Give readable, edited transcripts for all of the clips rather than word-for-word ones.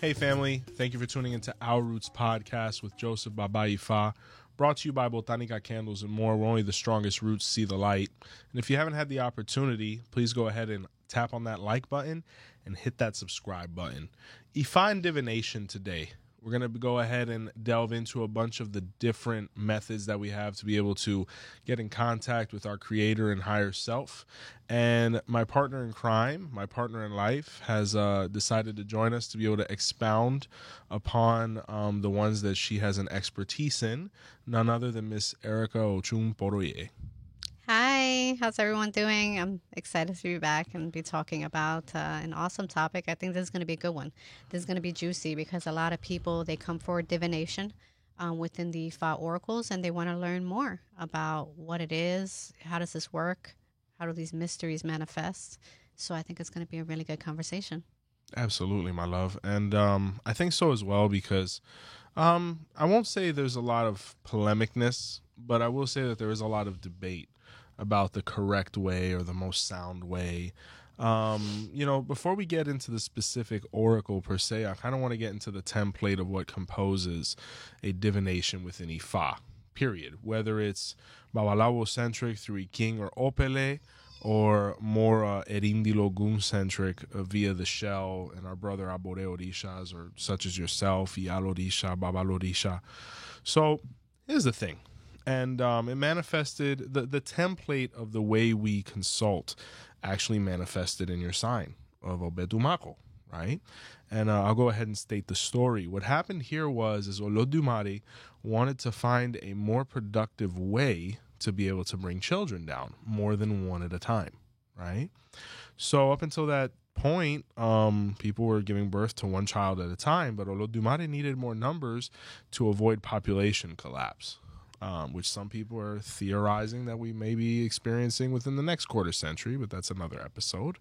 Hey family, thank you for tuning into Our Roots Podcast with Joseph Baba Ifa, brought to you by Botanica Candles and More, where only the strongest roots see the light. And if you haven't had the opportunity, please go ahead and tap on that like button and hit that subscribe button. Ifa and divination today. We're going to go ahead and delve into a bunch of the different methods that we have to be able to get in contact with our creator and higher self. And my partner in crime, my partner in life, has decided to join us to be able to expound upon the ones that she has an expertise in, none other than Miss Erica Ochun Poroye. Hi, how's everyone doing? I'm excited to be back and be talking about an awesome topic. I think this is going to be a good one. This is going to be juicy because a lot of people, they come for divination within the Ifa oracles, and they want to learn more about what it is, how does this work, how do these mysteries manifest. So I think it's going to be a really good conversation. Absolutely, my love. And I think so as well because I won't say there's a lot of polemicness, but I will say that there is a lot of debate about the correct way or the most sound way. Before we get into the specific oracle per se, I kind of want to get into the template of what composes a divination within Ifa, period. Whether it's Babalawo-centric through King or Opele, or more Erindilo-Gun-centric via the shell and our brother Abore Orishas, or such as yourself, Iyalo Orisha, Babalo Orisha. So here's the thing. And it manifested, the template of the way we consult actually manifested in your sign of Obedumako, right? And I'll go ahead and state the story. What happened here was Olodumare wanted to find a more productive way to be able to bring children down, more than one at a time, right? So up until that point, people were giving birth to one child at a time, but Olodumare needed more numbers to avoid population collapse. Which some people are theorizing that we may be experiencing within the next quarter century, but that's another episode.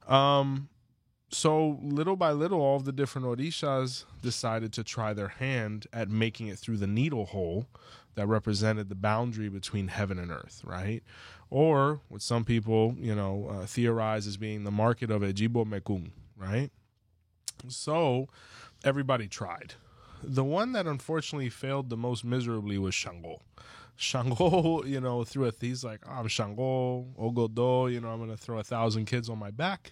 So little by little, all of the different Orishas decided to try their hand at making it through the needle hole that represented the boundary between heaven and earth, right? Or what some people, theorize as being the market of Ejibo Mekung, right? So everybody tried. The one that unfortunately failed the most miserably was Shango. Shango, threw he's like, I'm Shango, Ogodo, I'm going to throw 1,000 kids on my back,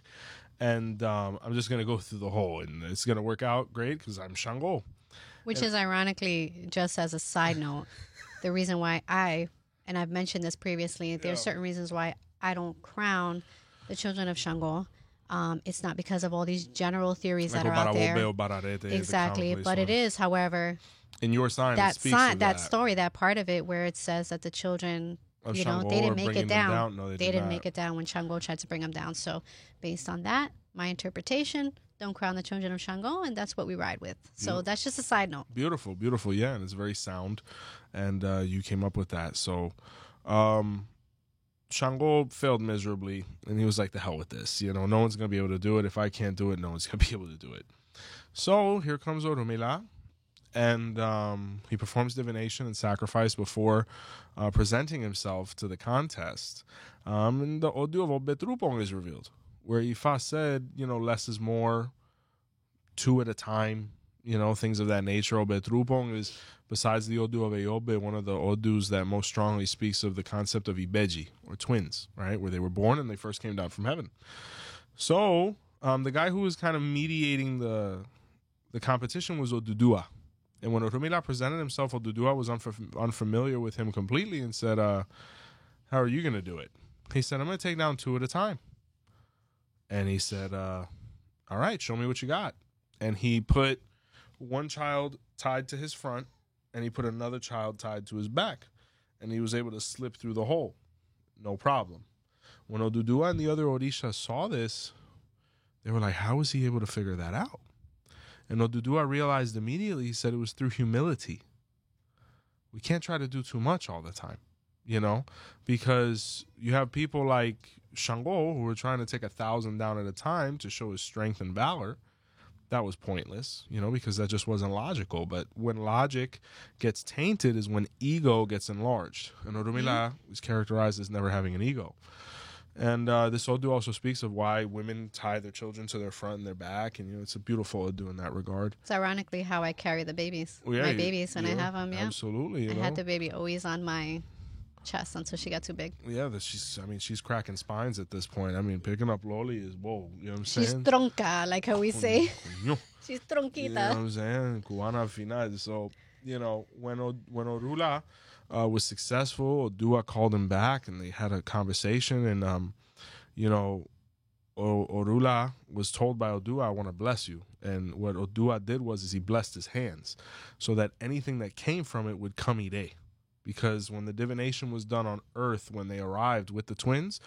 and I'm just going to go through the hole, and it's going to work out great because I'm Shango. Which is ironically, just as a side note, the reason why and I've mentioned this previously, there's certain reasons why I don't crown the children of Shango. It's not because of all these general theories that are out there. Exactly, but it is, however, in your sign, that story, that part of it where it says that the children, they didn't make it down. No, they didn't make it down when Shango tried to bring them down. So based on that, my interpretation, don't crown the children of Shango, and that's what we ride with. So that's just a side note. Beautiful, beautiful, yeah, and it's very sound, and you came up with that. So Shango failed miserably, and he was like, the hell with this. No one's going to be able to do it. If I can't do it, no one's going to be able to do it. So here comes Orunmila, and he performs divination and sacrifice before presenting himself to the contest. And the Odu of Obetrupong is revealed, where Ifa said, less is more, 2 at a time, things of that nature. Obetrupong is, besides the Odu of Eyobe, one of the Odus that most strongly speaks of the concept of Ibeji, or twins, right? Where they were born and they first came down from heaven. So the guy who was kind of mediating the competition was Odudua. And when Orunmila presented himself, Odudua was unfamiliar with him completely and said, how are you going to do it? He said, I'm going to take down 2 at a time. And he said, all right, show me what you got. And he put one child tied to his front, and he put another child tied to his back. And he was able to slip through the hole. No problem. When Odudua and the other Orisha saw this, they were like, how was he able to figure that out? And Odudua realized immediately, he said it was through humility. We can't try to do too much all the time, because you have people like Shango who are trying to take 1,000 down at a time to show his strength and valor. that was pointless, because that just wasn't logical. But when logic gets tainted is when ego gets enlarged. And Orunmila is characterized as never having an ego. And this Odu also speaks of why women tie their children to their front and their back. And, it's a beautiful Odu in that regard. It's ironically how I carry the babies. Well, yeah, my babies when I have them, yeah. Absolutely. I had the baby always on my chest until she got too big. Yeah, she's cracking spines at this point. I mean, picking up Loli is, whoa, you know what I'm saying? She's tronca, like how we say. She's tronquita. You know what I'm saying? Cubana final. So, when Orula was successful, Odua called him back and they had a conversation. And, Orula was told by Odua, I want to bless you. And what Odua did was he blessed his hands so that anything that came from it would come ide. Because when the divination was done on Earth, when they arrived with the twins,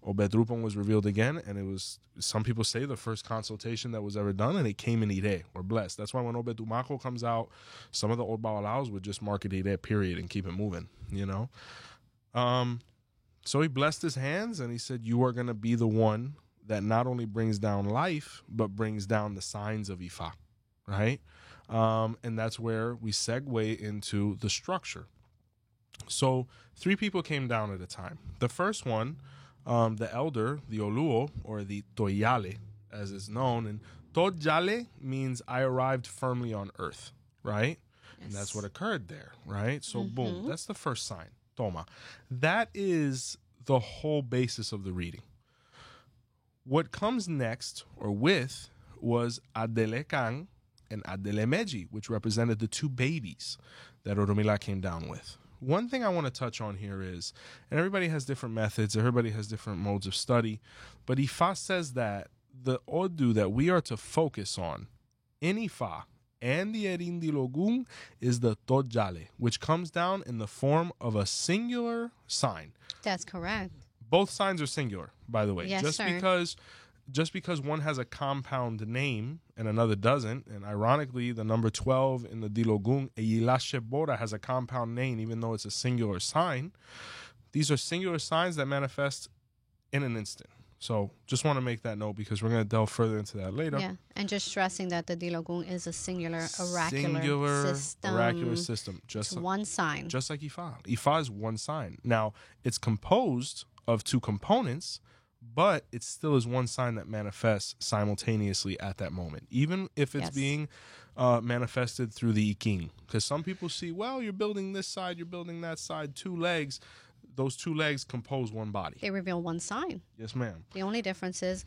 Obedrupon was revealed again, and it was, some people say, the first consultation that was ever done, and it came in Ire, or blessed. That's why when Obedumaco comes out, some of the old Bawalaos would just mark it Ire, period, and keep it moving, So he blessed his hands, and he said, you are going to be the one that not only brings down life, but brings down the signs of Ifa, right? And that's where we segue into the structure. So 3 people came down at a time. The first one, the elder, the Oluo, or the Toyale, as is known. And Toyale means I arrived firmly on earth, right? Yes. And that's what occurred there, right? So boom, that's the first sign. Toma. That is the whole basis of the reading. What comes next, or with, was Adelekan and Adelemeji, which represented the 2 babies that Orunmila came down with. One thing I want to touch on here is, and everybody has different methods, everybody has different modes of study, but Ifa says that the Odu that we are to focus on in Ifa and the Erindilogun is the Tojale, which comes down in the form of a singular sign. That's correct. Both signs are singular, by the way. Yes, sir. Just because one has a compound name and another doesn't, and ironically, the number 12 in the Dilogun, Eyilashebora, has a compound name, even though it's a singular sign. These are singular signs that manifest in an instant. So just want to make that note because we're going to delve further into that later. Yeah, and just stressing that the Dilogun is a singular oracular system. Just one sign. Just like Ifa. Ifa is one sign. Now, it's composed of 2 components, but it still is one sign that manifests simultaneously at that moment, even if it's being manifested through the Iking. Because some people see, well, you're building this side, you're building that side, 2 legs. Those 2 legs compose one body. They reveal one sign. Yes, ma'am. The only difference is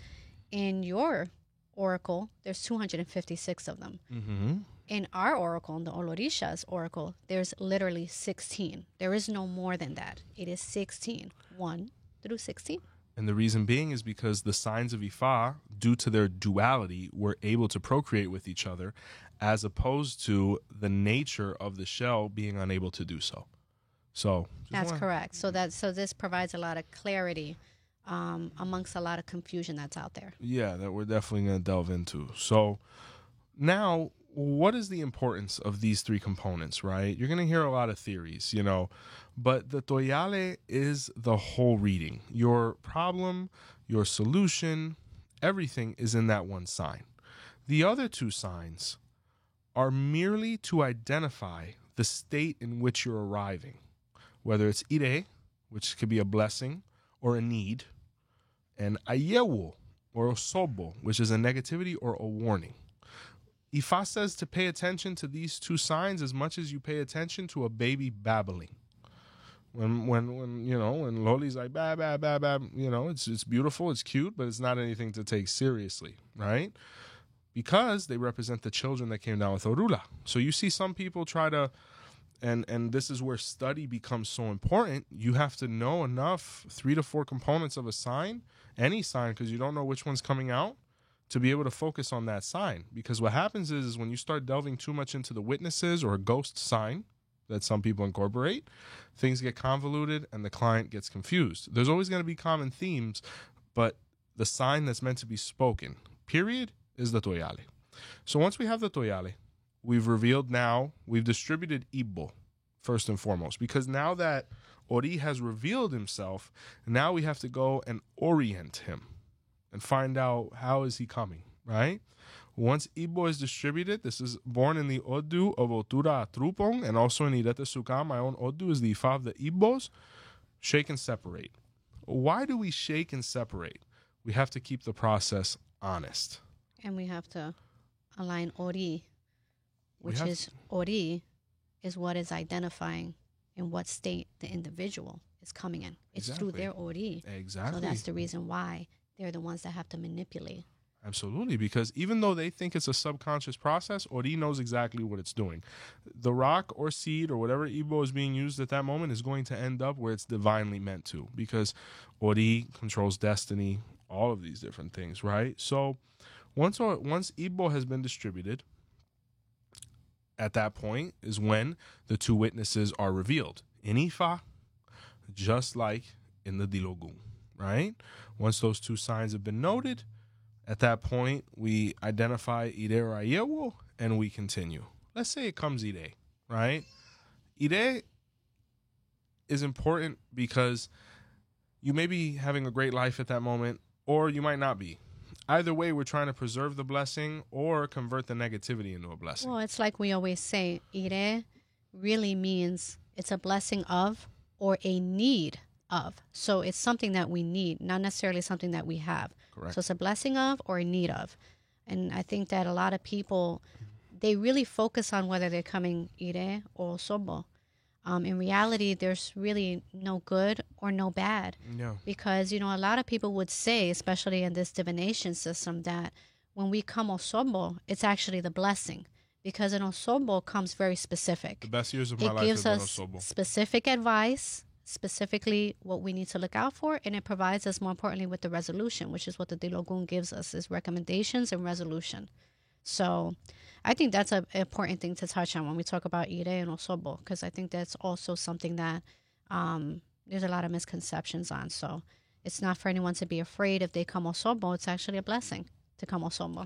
in your oracle, there's 256 of them. Mm-hmm. In our oracle, in the Olorisha's oracle, there's literally 16. There is no more than that. It is 16. 1 through 16. And the reason being is because the signs of Ifa, due to their duality, were able to procreate with each other, as opposed to the nature of the shell being unable to do so. So that's correct. So this provides a lot of clarity amongst a lot of confusion that's out there. Yeah, that we're definitely going to delve into. So now, what is the importance of these 3 components, right? You're going to hear a lot of theories, but the Toyale is the whole reading. Your problem, your solution, everything is in that one sign. The other 2 signs are merely to identify the state in which you're arriving, whether it's Ire, which could be a blessing or a need, and Ayewo, or Osobo, which is a negativity or a warning. Ifa says to pay attention to these 2 signs as much as you pay attention to a baby babbling. When Loli's like bab, it's beautiful, it's cute, but it's not anything to take seriously, right? Because they represent the children that came down with Orula. So you see some people try to, and this is where study becomes so important. You have to know enough, 3 to 4 components of a sign, any sign, because you don't know which one's coming out, to be able to focus on that sign. Because what happens is when you start delving too much into the witnesses or a ghost sign that some people incorporate, things get convoluted and the client gets confused. There's always going to be common themes, but the sign that's meant to be spoken, period, is the Toyale. So once we have the Toyale, we've distributed Ibo, first and foremost, because now that Ori has revealed himself, now we have to go and orient him and find out how is he coming, right? Once Ibo is distributed, this is born in the Odu of Otura Trupong and also in Irete Suka. My own Odu is the Ifa of the Ibos. Shake and separate. Why do we shake and separate? We have to keep the process honest. And we have to align Ori, which is Ori is what is identifying in what state the individual is coming in. It's through their Ori. Exactly. So that's the reason why they're the ones that have to manipulate. Absolutely, because even though they think it's a subconscious process, Ori knows exactly what it's doing. The rock or seed or whatever Ibo is being used at that moment is going to end up where it's divinely meant to, because Ori controls destiny, all of these different things, right? So once Ibo has been distributed, at that point is when the two witnesses are revealed. In Ifa, just like in the Dilogun, right? Once those two signs have been noted, at that point, we identify Ire Rayewo and we continue. Let's say it comes Ire, right? Ire is important because you may be having a great life at that moment, or you might not be. Either way, we're trying to preserve the blessing or convert the negativity into a blessing. Well, it's like we always say, Ire really means it's a blessing of or a need of. So it's something that we need, not necessarily something that we have. Correct. So it's a blessing of or a need of. And I think that a lot of people, they really focus on whether they're coming Ire or Sobo. In reality, there's really no good or no bad. Yeah. Because, a lot of people would say, especially in this divination system, that when we come Osobo, it's actually the blessing. Because an Osobo comes very specific. The best years of my life It gives have been us Osobo. specific advice, specifically what we need to look out for, and it provides us, more importantly, with the resolution, which is what the Dilogun gives us, is recommendations and resolution. So I think that's an important thing to touch on when we talk about Ire and Osobo, because I think that's also something that there's a lot of misconceptions on. So it's not for anyone to be afraid if they come Osobo. It's actually a blessing to come Osobo.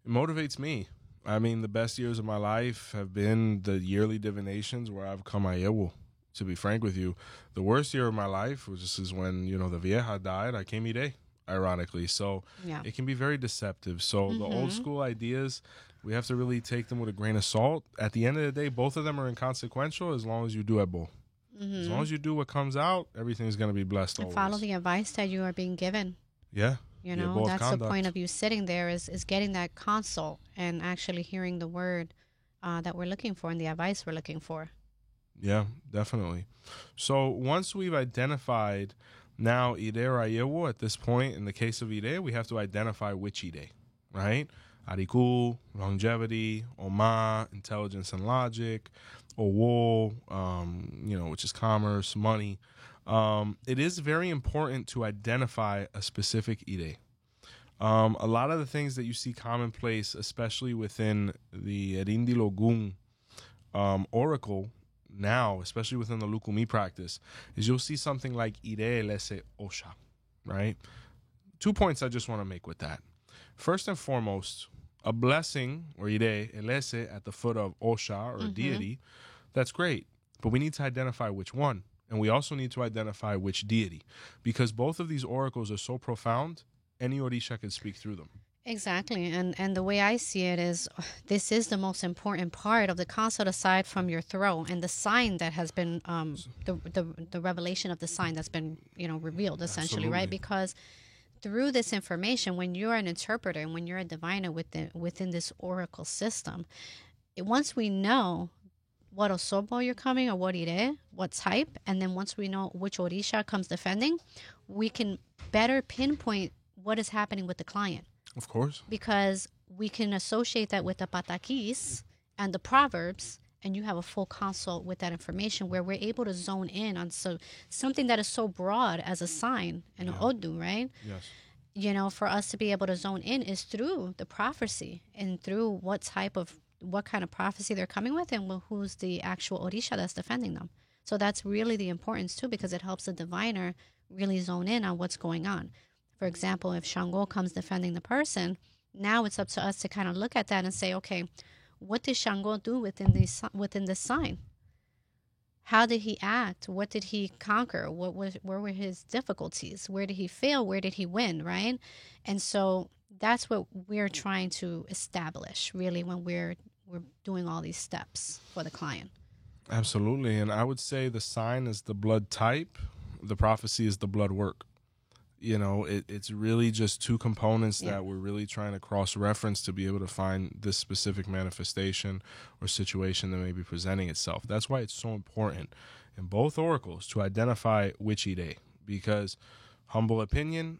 It motivates me. I mean, the best years of my life have been the yearly divinations where I've come Ayewo. To be frank with you, the worst year of my life was just when, the Vieja died. I came Ire, ironically. So It can be very deceptive. So the old school ideas, we have to really take them with a grain of salt. At the end of the day, both of them are inconsequential as long as you do Ebo. As long as you do what comes out, everything's going to be blessed And always. follow the advice that you are being given. Yeah. That's the point of you sitting there is getting that consult and actually hearing the word that we're looking for and the advice we're looking for. Yeah, definitely. So once we've identified now Ire Rayewo, at this point, in the case of Ire, we have to identify which Ire, right? Ariku, longevity, Oma, intelligence and logic, Owo, which is commerce, money. It is very important to identify a specific Ire. A lot of the things that you see commonplace, especially within the Erindilogun oracle now, especially within the Lukumi practice, is you'll see something like Ire Elese Osha, right? 2 points I just want to make with that. First and foremost, a blessing, or Ire Elese, at the foot of Osha, or deity, that's great. But we need to identify which one. And we also need to identify which deity. Because both of these oracles are so profound, any Orisha can speak through them. Exactly. And the way I see it is, this is the most important part of the consult, aside from your throw and the sign that has been, the revelation of the sign that's been, revealed, essentially, right? Because through this information, when you're an interpreter and when you're a diviner within this oracle system, once we know what Osobo you're coming, or what Ire, what type, and then once we know which Orisha comes defending, we can better pinpoint what is happening with the client. Of course. Because we can associate that with the patakis and the proverbs, and you have a full consult with that information where we're able to zone in on something that is so broad as a sign and an Odu, right? Yes. For us to be able to zone in is through the prophecy and through what kind of prophecy they're coming with and who's the actual Orisha that's defending them. So that's really the importance too, because it helps the diviner really zone in on what's going on. For example, if Shango comes defending the person, now it's up to us to kind of look at that and say, okay, what did Shango do within this sign? How did he act? What did he conquer? Where were his difficulties? Where did he fail? Where did he win? Right? And so that's what we're trying to establish, really, when we're doing all these steps for the client. Absolutely. And I would say the sign is the blood type, the prophecy is the blood work. You know, it's really just two components that we're really trying to cross-reference to be able to find this specific manifestation or situation that may be presenting itself. That's why it's so important in both oracles to identify which Ide, because humble opinion,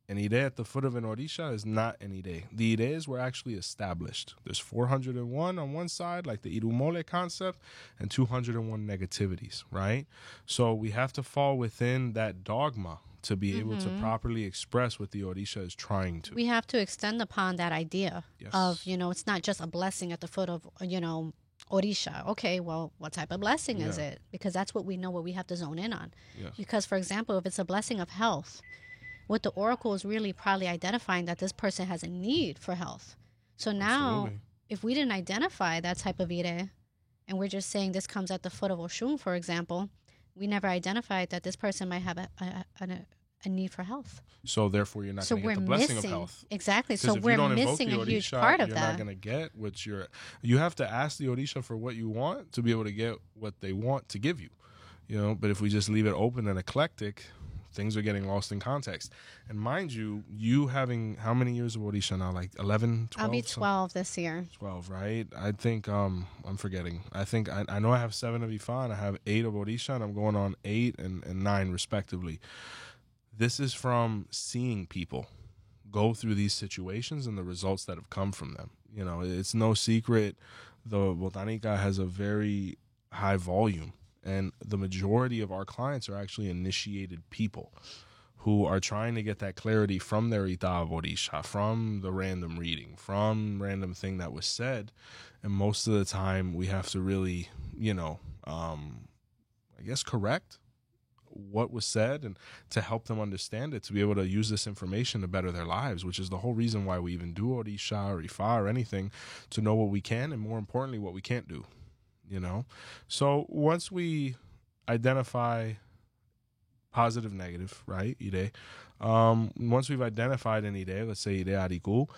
an Ide at the foot of an Orisha is not an Ide. The Ides were actually established. There's 401 on one side, like the Irumole concept, and 201 negativities, right? So we have to fall within that dogma to be able to properly express what the Orisha is trying to. We have to extend upon that idea of, it's not just a blessing at the foot of, Orisha. Okay, well, what type of blessing is it? Because that's what we know, what we have to zone in on. Yes. Because, for example, if it's a blessing of health, what the oracle is really probably identifying that this person has a need for health. So now, if we didn't identify that type of ire, and we're just saying this comes at the foot of Oshun, for example, we never identified that this person might have a need for health. So therefore, you're not going to get the blessing of health. Exactly. So we're missing a huge part of that. You're not going to get what you have to ask the Orisha for what you want to be able to get what they want to give you. But if we just leave it open and eclectic, things are getting lost in context. And mind you, having how many years of Orisha now? Like 11, 12? I'll be 12 this year. 12, right? I think, I'm forgetting. I think, I know I have 7 of Ifa and I have 8 of Orisha, and I'm going on 8 and 9 respectively. This is from seeing people go through these situations and the results that have come from them. It's no secret the Botanica has a very high volume. And the majority of our clients are actually initiated people who are trying to get that clarity from their Ita of Orisha, from the random reading, from random thing that was said. And most of the time we have to really, correct what was said and to help them understand it, to be able to use this information to better their lives, which is the whole reason why we even do Orisha or Ifa or anything, to know what we can and, more importantly, what we can't do. So once we identify positive, negative, right, Ide, once we've identified an Ide, let's say Ide Ariku,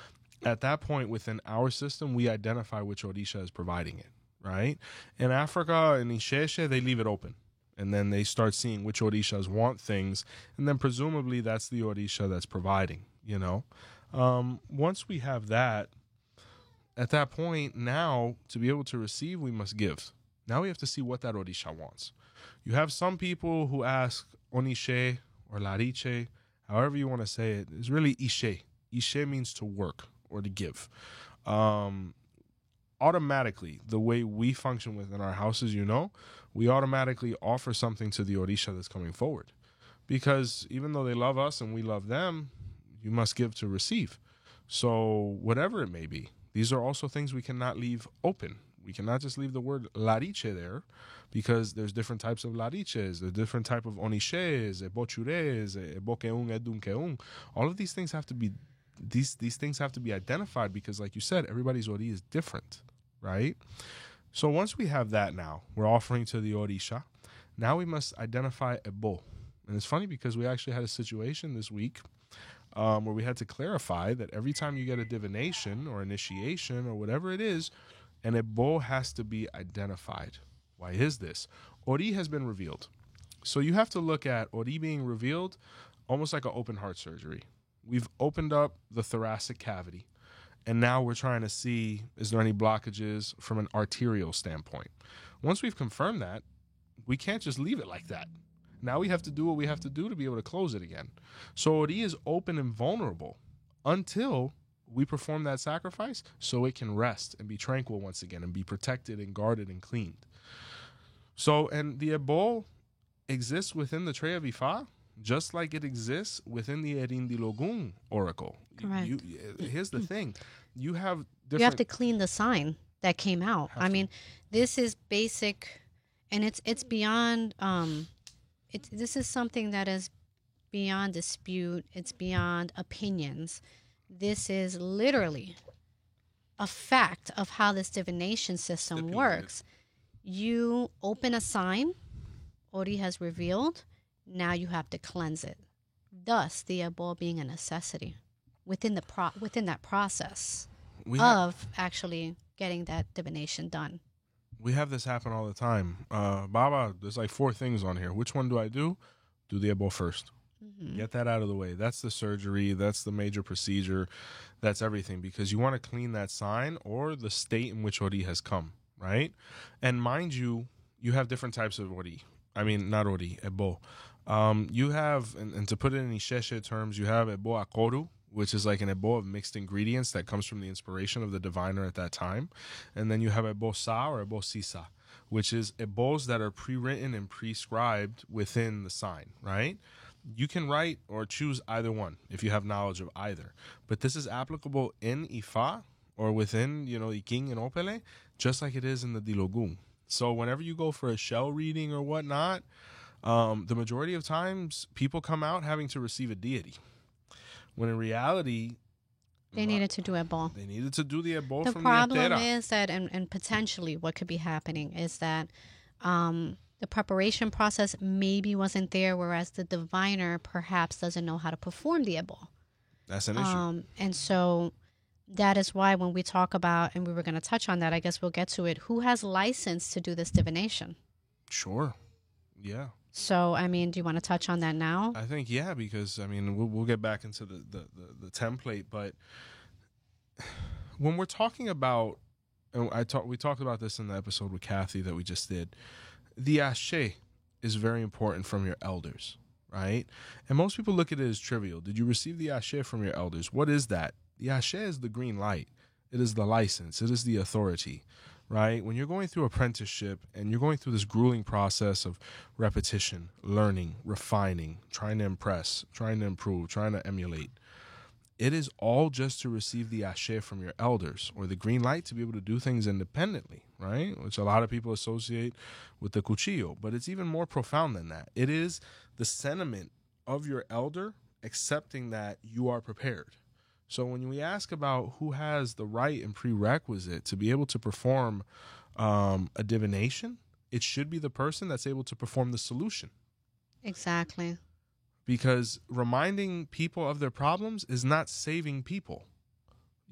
at that point within our system, we identify which Orisha is providing it, right? In Africa, in Isheshe, they leave it open. And then they start seeing which Orishas want things, and then presumably that's the Orisha that's providing, Once we have that, at that point, now, to be able to receive, we must give. Now we have to see what that Orisha wants. You have some people who ask Onishe or Lariche, however you want to say it. It's really Ishe. Ishe means to work or to give. Automatically, the way we function within our houses, we automatically offer something to the Orisha that's coming forward. Because even though they love us and we love them, you must give to receive. So whatever it may be, these are also things we cannot leave open. We cannot just leave the word lariche there, because there's different types of lariches, there's different type of onishes, ebochures, ebokeun, edunkeun. All of these things have to be these things have to be identified, because, like you said, everybody's ori is different, right? So once we have that, now we're offering to the Orisha. Now we must identify Ebo. And it's funny because we actually had a situation this week where we had to clarify that every time you get a divination or initiation or whatever it is, an Ebo has to be identified. Why is this? Ori has been revealed. So you have to look at Ori being revealed almost like an open heart surgery. We've opened up the thoracic cavity, and now we're trying to see, is there any blockages from an arterial standpoint? Once we've confirmed that, we can't just leave it like that. Now we have to do what we have to do to be able to close it again. So Ori is open and vulnerable until we perform that sacrifice, so it can rest and be tranquil once again and be protected and guarded and cleaned. So, and the Ebo exists within the Tray of Ifa, just like it exists within the Erindilogun oracle. Correct. Here's the thing. You have different... You have to clean the sign that came out. I mean, this is basic, and it's beyond... This is something that is beyond dispute. It's beyond opinions. This is literally a fact of how this divination system works. You open a sign, Ori has revealed, now you have to cleanse it. Thus, the Ebo being a necessity. within within that process We of actually getting that divination done. we have this happen all the time. Baba, there's like 4 things on here. Which one do I do? Do the ebo first. Get that out of the way. That's the surgery. That's the major procedure. That's everything, because you want to clean that sign or the state in which Ori has come, right? And mind you, you have different types of Ori. I mean, not Ori, Ebo. You have, and to put it in Isheshe terms, you have Ebo Akoru, which is like an Ebo of mixed ingredients that comes from the inspiration of the diviner at that time. And then you have Ebo Sa or Ebo Sisa, which is Ebos that are pre-written and prescribed within the sign, right? You can write or choose either one if you have knowledge of either. But this is applicable in Ifa or within, Iking and Opele, just like it is in the Dilogun. So whenever you go for a shell reading or whatnot, the majority of times people come out having to receive a deity. When in reality, They needed to do Ebo. they needed to do the Ebo The from problem the Yatera. is that, and potentially what could be happening is that the preparation process maybe wasn't there, whereas the diviner perhaps doesn't know how to perform the Ebo. That's an issue. And so that is why when we talk about, and we were going to touch on that, I guess we'll get to it, who has license to do this divination? Sure. Yeah. So, I mean, do you want to touch on that now? I think, yeah, because, I mean, we'll get back into the template, but when we're talking about, and we talked about this in the episode with Kathy that we just did, the ashe is very important from your elders, right? And most people look at it as trivial. Did you receive the ashe from your elders? What is that? The ashe is the green light. It is the license. It is the authority, right? When you're going through apprenticeship and you're going through this grueling process of repetition, learning, refining, trying to impress, trying to improve, trying to emulate, it is all just to receive the ashe from your elders or the green light to be able to do things independently, right? Which a lot of people associate with the cuchillo, but it's even more profound than that. It is the sentiment of your elder accepting that you are prepared. So when we ask about who has the right and prerequisite to be able to perform a divination, it should be the person that's able to perform the solution. Exactly. Because reminding people of their problems is not saving people,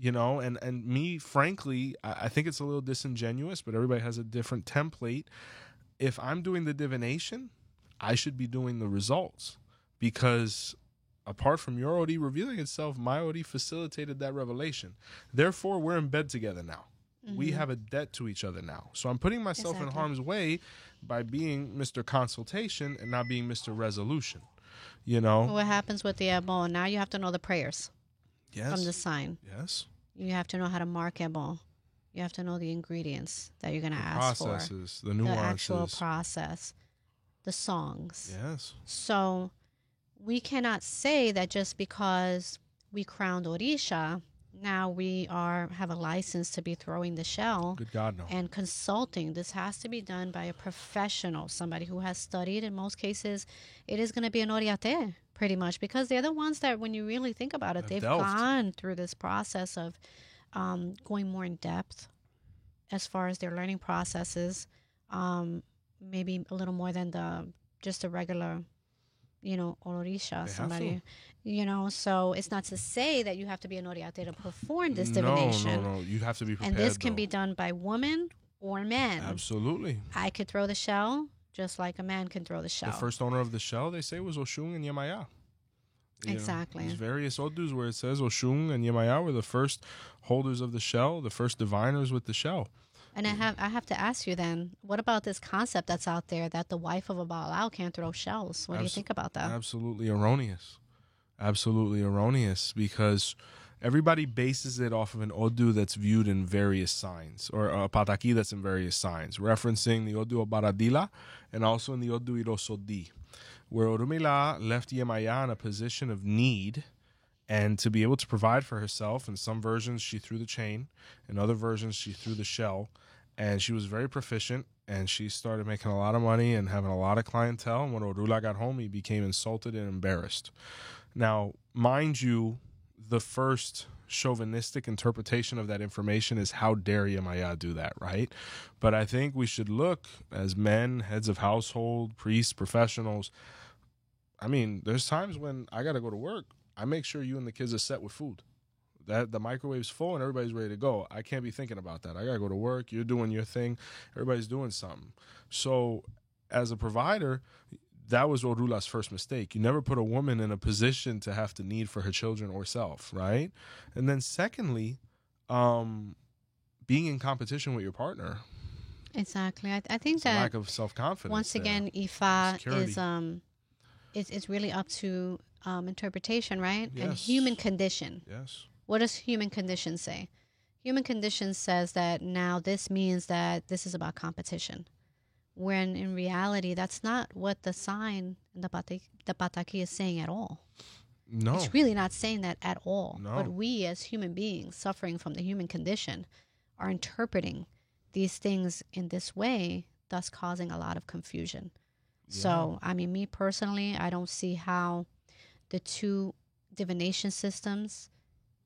and me, frankly, I think it's a little disingenuous, but everybody has a different template. If I'm doing the divination, I should be doing the results, because apart from your Odi revealing itself, my Odi facilitated that revelation. Therefore, we're in bed together now. Mm-hmm. We have a debt to each other now. So I'm putting myself in harm's way by being Mr. Consultation and not being Mr. Resolution. What happens with the Ebo? Now you have to know the prayers from the sign. Yes. You have to know how to mark Ebo. You have to know the ingredients that you're going to ask processes, for. The nuances. The actual process. The songs. Yes. So we cannot say that just because we crowned Orisha, now we have a license to be throwing the shell. Good God, no. And consulting. This has to be done by a professional, somebody who has studied. In most cases, it is going to be an Oriate, pretty much, because they're the ones that, when you really think about it, they've gone through this process of going more in depth as far as their learning processes, maybe a little more than just a regular Orisha, somebody, so it's not to say that you have to be an Oriate to perform this divination. No, you have to be prepared. And this can be done by woman or man. Absolutely. I could throw the shell just like a man can throw the shell. The first owner of the shell, they say, was Oshun and Yemaya. Exactly. There's various Odus where it says Oshun and Yemaya were the first holders of the shell, the first diviners with the shell. And I have to ask you then, what about this concept that's out there that the wife of a Baalao can't throw shells? What do you think about that? Absolutely erroneous. Absolutely erroneous, because everybody bases it off of an Odu that's viewed in various signs, or a Pataki that's in various signs, referencing the Odu of Baradila and also in the Odu Irosodi, where Orumila left Yemaya in a position of need and to be able to provide for herself. In some versions, she threw the chain. In other versions, she threw the shell. And she was very proficient, and she started making a lot of money and having a lot of clientele. And when Orula got home, he became insulted and embarrassed. Now, mind you, the first chauvinistic interpretation of that information is, how dare Yemaya do that, right? But I think we should look as men, heads of household, priests, professionals. I mean, there's times when I got to go to work. I make sure you and the kids are set with food. That the microwave's full and everybody's ready to go. I can't be thinking about that. I gotta go to work. You're doing your thing. Everybody's doing something. So as a provider, that was Orula's first mistake. You never put a woman in a position to have to need for her children or self, right? And then secondly, being in competition with your partner. Exactly. I think It's a that lack of self-confidence. once there. again, Ifa Security. is it's really up to interpretation, right? And Yes. human condition. Yes. What does human condition say? Human condition says that now this means that this is about competition. When in reality, that's not what the sign in the Pataki is saying at all. No. It's really not saying that at all. No. But we as human beings suffering from the human condition are interpreting these things in this way, thus causing a lot of confusion. So, I mean, me personally, I don't see how the two divination systems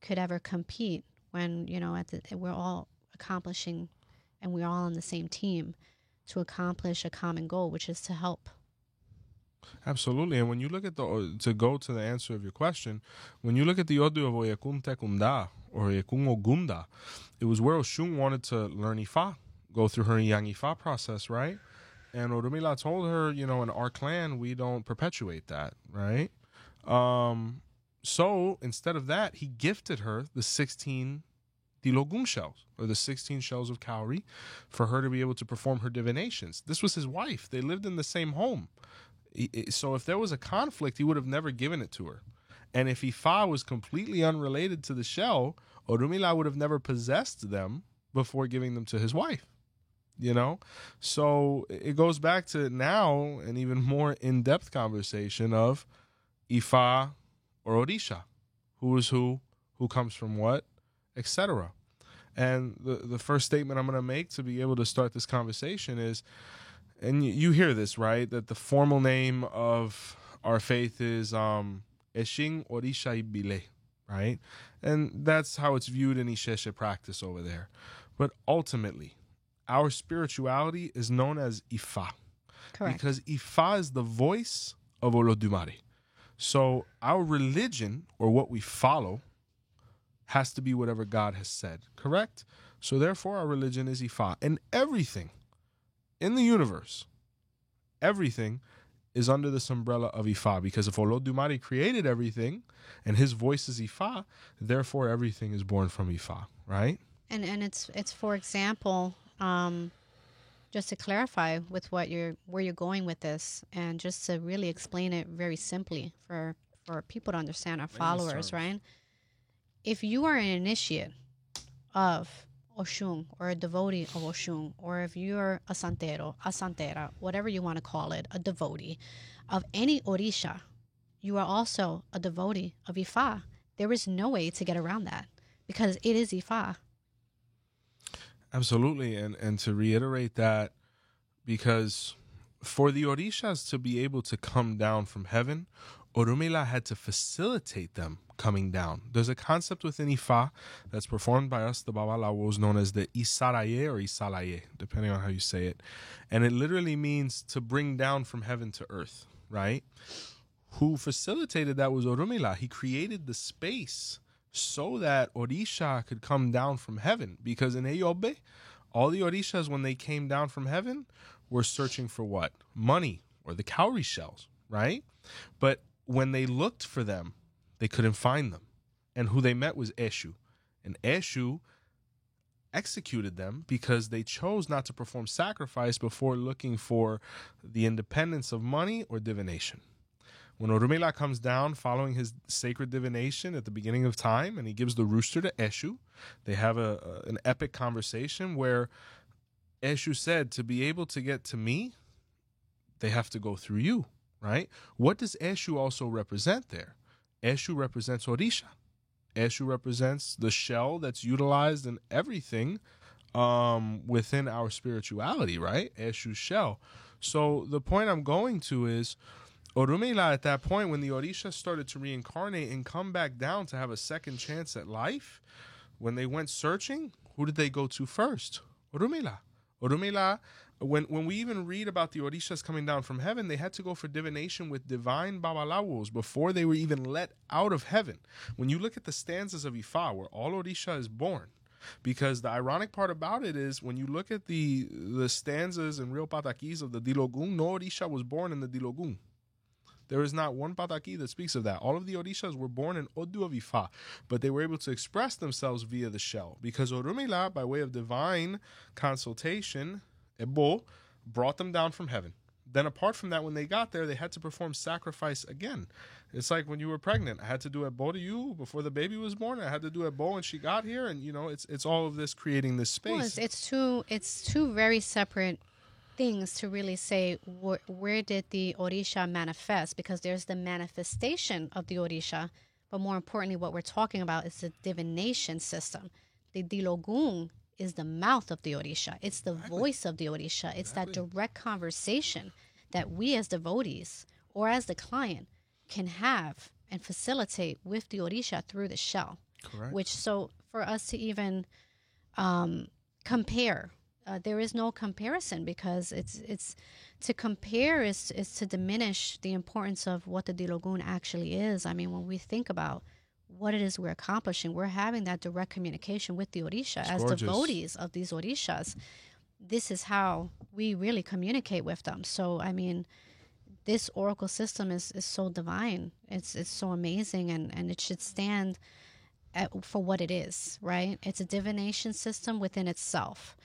could ever compete when, you know, we're all accomplishing and we're all on the same team to accomplish a common goal, which is to help. Absolutely. And when you look at to go to the answer of your question, when you look at the Odu of Oyekun Tekunda or Oyekun Ogunda, it was where Oshun wanted to learn Ifa, go through her Yang Ifa process, right? And Orumila told her, you know, in our clan, we don't perpetuate that, right? So instead of that, he gifted her the 16 Dilogun shells, or the 16 shells of Kauri, for her to be able to perform her divinations. This was his wife. They lived in the same home. So if there was a conflict, he would have never given it to her. And if Ifa was completely unrelated to the shell, Orumila would have never possessed them before giving them to his wife. You know? So it goes back to now an even more in-depth conversation of Ifa or Orisha. Who is who comes from what, etc. And the first statement I'm going to make to be able to start this conversation is, and you hear this, right? That the formal name of our faith is Eshin Orisha Ibile, right? And that's how it's viewed in Isheshe practice over there. But ultimately, our spirituality is known as Ifa. Correct. Because Ifa is the voice of Olodumare. So our religion, or what we follow, has to be whatever God has said, correct? So therefore, our religion is Ifa. And everything in the universe, everything is under this umbrella of Ifa, because if Olodumare created everything and his voice is Ifa, therefore everything is born from Ifa, right? And it's for example, just to clarify with where you're going with this, and just to really explain it very simply for people to understand, our followers, right? If you are an initiate of Oshun, or a devotee of Oshun, or if you're a santero, a santera, whatever you want to call it, a devotee of any Orisha, you are also a devotee of Ifa. There is no way to get around that, because it is Ifa. Absolutely. And to reiterate that, because for the Orishas to be able to come down from heaven, Orumila had to facilitate them coming down. There's a concept within Ifa that's performed by us, the Babalawos, known as the Isaraye or Isalaye, depending on how you say it. And it literally means to bring down from heaven to earth, right? Who facilitated that was Orumila. He created the space so that Orisha could come down from heaven. Because in Eyobe, all the Orishas, when they came down from heaven, were searching for what? Money, or the cowrie shells, right? But when they looked for them, they couldn't find them. And who they met was Eshu. And Eshu executed them because they chose not to perform sacrifice before looking for the independence of money or divination. When Orumila comes down following his sacred divination at the beginning of time, and he gives the rooster to Eshu, they have an epic conversation where Eshu said, to be able to get to me, they have to go through you, right? What does Eshu also represent there? Eshu represents Orisha. Eshu represents the shell that's utilized in everything within our spirituality, right? Eshu's shell. So the point I'm going to is, Orumila, at that point, when the Orisha started to reincarnate and come back down to have a second chance at life, when they went searching, who did they go to first? Orumila. Orumila When we even read about the Orishas coming down from heaven, they had to go for divination with divine babalawos before they were even let out of heaven. When you look at the stanzas of Ifa, where all Orisha is born, because the ironic part about it is when you look at the stanzas and real patakis of the Dilogun, no Orisha was born in the Dilogun. There is not one pataki that speaks of that. All of the Orishas were born in Odu of Ifa, but they were able to express themselves via the shell. Because Orumila, by way of divine consultation, Ebo, brought them down from heaven. Then apart from that, when they got there, they had to perform sacrifice again. It's like when you were pregnant. I had to do Ebo to you before the baby was born. I had to do Ebo when she got here. And, it's all of this creating this space. Well, it's two very separate things to really say where did the Orisha manifest, because there's the manifestation of the Orisha, but more importantly what we're talking about is the divination system. The Dilogun is the mouth of the Orisha. It's the voice of the Orisha. It's that direct conversation that we as devotees or as the client can have and facilitate with the Orisha through the shell. Correct. Which, so for us to even compare, there is no comparison, because it's to compare is to diminish the importance of what the Dilogun actually is. I mean, when we think about what it is we're accomplishing, we're having that direct communication with the Orisha. As gorgeous. Devotees of these Orishas, this is how we really communicate with them. So, I mean, this oracle system is so divine. It's so amazing, and it should stand for what it is, right? It's a divination system within itself.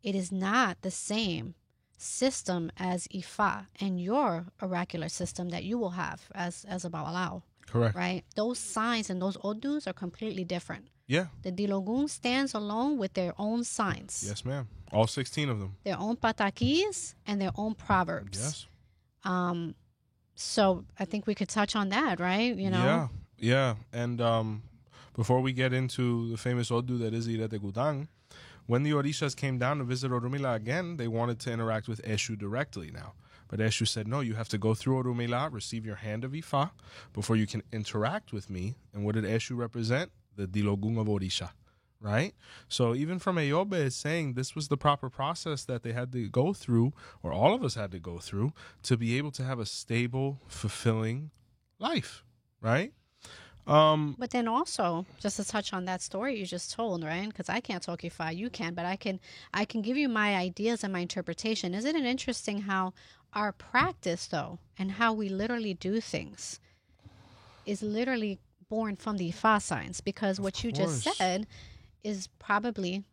It is not the same system as Ifa and your oracular system that you will have as a Babalao. Correct. Right? Those signs and those odus are completely different. Yeah. The Dilogun stands alone with their own signs. Yes, ma'am. All 16 of them. Their own patakis and their own proverbs. Yes. So I think we could touch on that, right? Yeah. And before we get into the famous Odu that is Irete Gudang, when the Orishas came down to visit Orumila again, they wanted to interact with Eshu directly now. But Eshu said, no, you have to go through Orumila, receive your hand of Ifa, before you can interact with me. And what did Eshu represent? The Dilogun of Orisha, right? So even from Eyobe, it's saying this was the proper process that they had to go through, or all of us had to go through, to be able to have a stable, fulfilling life, right? But then also, just to touch on that story you just told, right? Because I can't talk Ifa, you can, but I can give you my ideas and my interpretation. Isn't it interesting how our practice, though, and how we literally do things is literally born from the Ifa signs? Because what you just said is probably,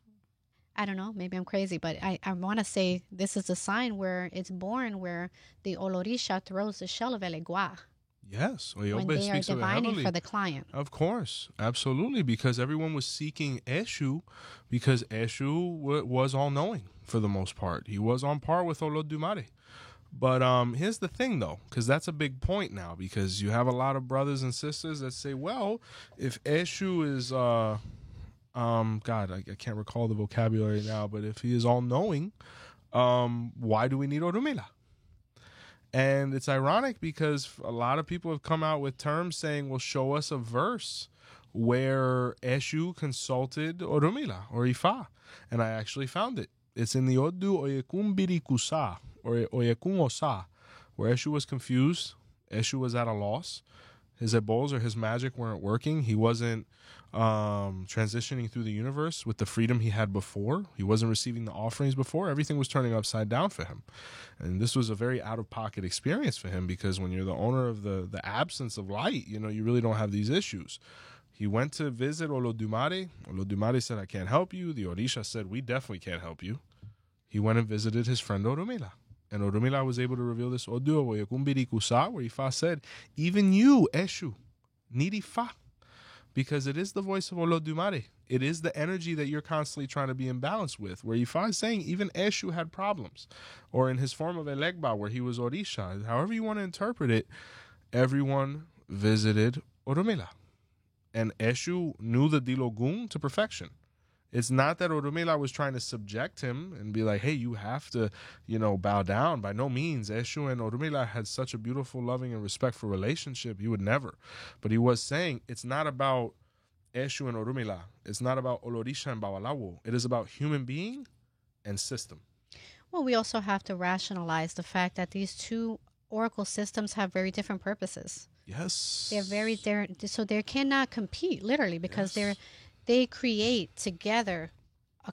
I don't know, maybe I'm crazy, but I want to say this is a sign where it's born, where the Olorisha throws the shell of Elegua. Yes, when they are divining for the client. Of course, absolutely, because everyone was seeking Eshu, because Eshu was all-knowing for the most part. He was on par with Olodumare. But here's the thing, though, because that's a big point now, because you have a lot of brothers and sisters that say, well, if Eshu is, God, I can't recall the vocabulary now, but if he is all-knowing, why do we need Orumila? And it's ironic because a lot of people have come out with terms saying, well, show us a verse where Eshu consulted Orumila or Ifa. And I actually found it. It's in the Odu Oyekun Birikusa, or Oyekun Osa, where Eshu was confused. Eshu was at a loss. His ebols or his magic weren't working. He wasn't transitioning through the universe with the freedom he had before. He wasn't receiving the offerings before. Everything was turning upside down for him. And this was a very out-of-pocket experience for him, because when you're the owner of the absence of light, you really don't have these issues. He went to visit Olodumare. Olodumare said, I can't help you. The Orisha said, we definitely can't help you. He went and visited his friend Orumila. And Orumila was able to reveal this Odu Oyekun Birikusa, where Ifa said, even you, Eshu, need Ifa. Because it is the voice of Olodumare. It is the energy that you're constantly trying to be in balance with. Where Ifa is saying even Eshu had problems. Or in his form of Elegba, where he was Orisha. However you want to interpret it, everyone visited Orumila. And Eshu knew the Dilogun to perfection. It's not that Orumila was trying to subject him and be like, hey, you have to, bow down. By no means. Eshu and Orumila had such a beautiful, loving, and respectful relationship. He would never. But he was saying it's not about Eshu and Orumila. It's not about Olorisha and Babalawo. It is about human being and system. Well, we also have to rationalize the fact that these two oracle systems have very different purposes. Yes. So they cannot compete literally because Yes. they create together a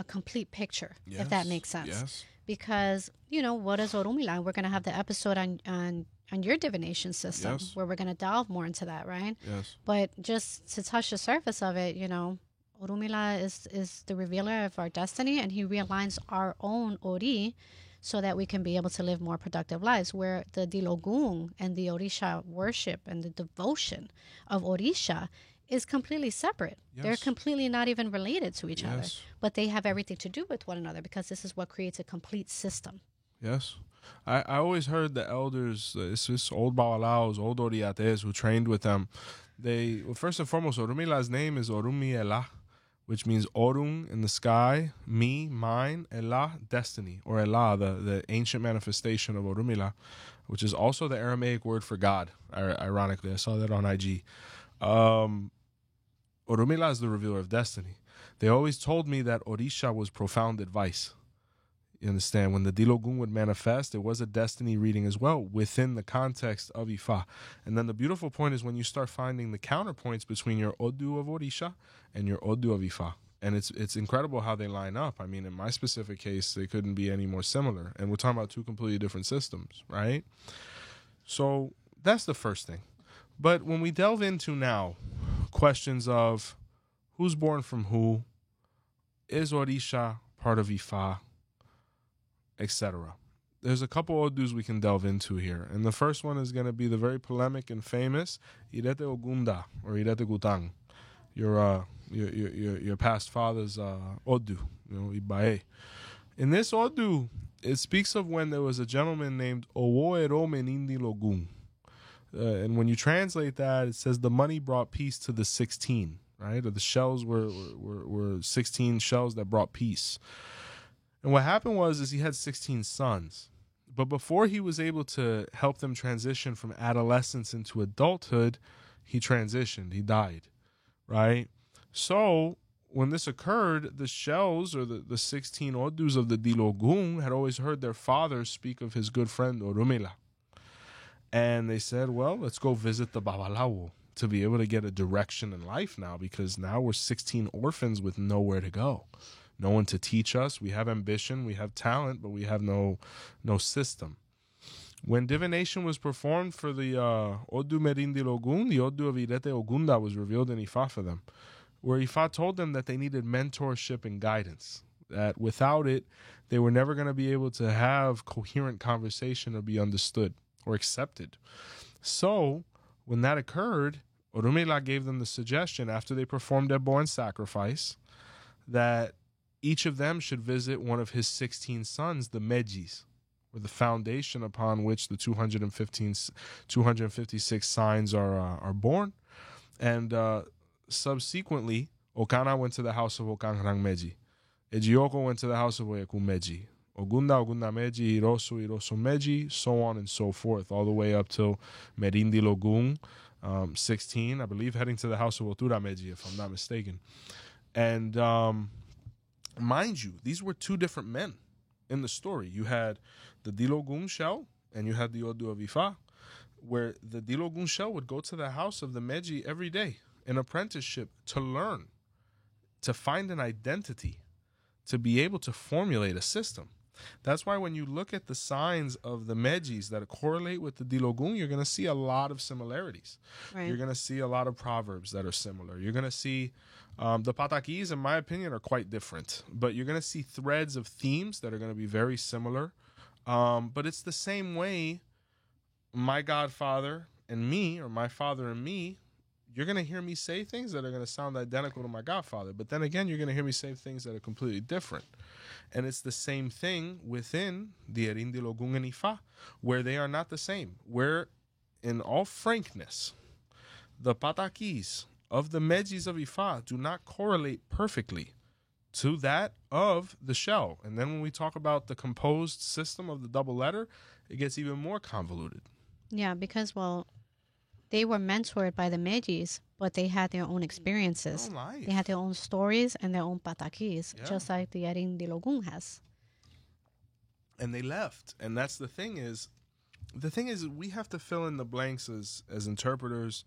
complete picture, if that Yes. makes sense. Yes. Because what is Orumila? We're going to have the episode on your divination system Yes. where we're going to delve more into that, right? Yes. But just to touch the surface of it, Orumila is the revealer of our destiny, and he realigns our own Ori so that we can be able to live more productive lives, where the Dilogun and the Orisha worship and the devotion of Orisha is completely separate. Yes. They're completely not even related to each other, Yes. but they have everything to do with one another because this is what creates a complete system. Yes. I always heard the elders, this old Bawalaos, old Oriates who trained with them, first and foremost, Orumila's name is Orumi Elah, which means Orun in the sky, me, mine, Elah, destiny, or Elah, the ancient manifestation of Orumila, which is also the Aramaic word for God, ironically. I saw that on IG. Orumila is the revealer of destiny. They always told me that Orisha was profound advice. You understand? When the Dilogun would manifest, it was a destiny reading as well within the context of Ifa. And then the beautiful point is when you start finding the counterpoints between your Odu of Orisha and your Odu of Ifa. And it's incredible how they line up. I mean, in my specific case, they couldn't be any more similar. And we're talking about two completely different systems, right? So that's the first thing. But when we delve into now questions of who's born from who, is Orisha part of Ifa, etc. There's a couple Odus we can delve into here. And the first one is going to be the very polemic and famous Irete Ogunda or Irete Gutang, your past father's Odu, Ibae. In this Odu, it speaks of when there was a gentleman named Owoero Menindi Logun. And when you translate that, it says the money brought peace to the 16, right? Or the shells were 16 shells that brought peace. And what happened is he had 16 sons. But before he was able to help them transition from adolescence into adulthood, he transitioned. He died, right? So when this occurred, the shells, or the 16 Odus of the Dilogun, had always heard their father speak of his good friend Orumila. And they said, well, let's go visit the Babalawo to be able to get a direction in life now, because now we're 16 orphans with nowhere to go. No one to teach us. We have ambition, we have talent, but we have no system. When divination was performed for the Odu Merindi Logun, the Odu of Irete Ogunda was revealed in Ifa for them, where Ifa told them that they needed mentorship and guidance, that without it, they were never going to be able to have coherent conversation or be understood or accepted. So when that occurred, Orumila gave them the suggestion, after they performed their born sacrifice, that each of them should visit one of his 16 sons, the Mejis, or the foundation upon which the 256 signs are born. And subsequently, Okana went to the house of Okangrang Meji. Ejioko went to the house of Oyeku Meji. Ogunda Meji, Hirosu Meji, so on and so forth, all the way up till Merindi Logun, 16, I believe, heading to the house of Otura Meji, if I'm not mistaken. And mind you, these were two different men in the story. You had the Dilogun shell and you had the Odu of Ifa, where the Dilogun shell would go to the house of the Meji every day, an apprenticeship to learn, to find an identity, to be able to formulate a system. That's why when you look at the signs of the Mejis that correlate with the Dilogun, you're going to see a lot of similarities. Right. You're going to see a lot of proverbs that are similar. You're going to see the Patakis, in my opinion, are quite different. But you're going to see threads of themes that are going to be very similar. But it's the same way my godfather and me, or my father and me, you're going to hear me say things that are going to sound identical to my godfather. But then again, you're going to hear me say things that are completely different. And it's the same thing within the Erindi Logun and Ifa, where they are not the same. Where, in all frankness, the Patakis of the Mejis of Ifa do not correlate perfectly to that of the shell. And then when we talk about the composed system of the double letter, it gets even more convoluted. Yeah, because, well, they were mentored by the Mejis, but they had their own experiences. They had their own stories and their own patakis, just like the Erindi Logun has. and they left. And that's the thing is we have to fill in the blanks as interpreters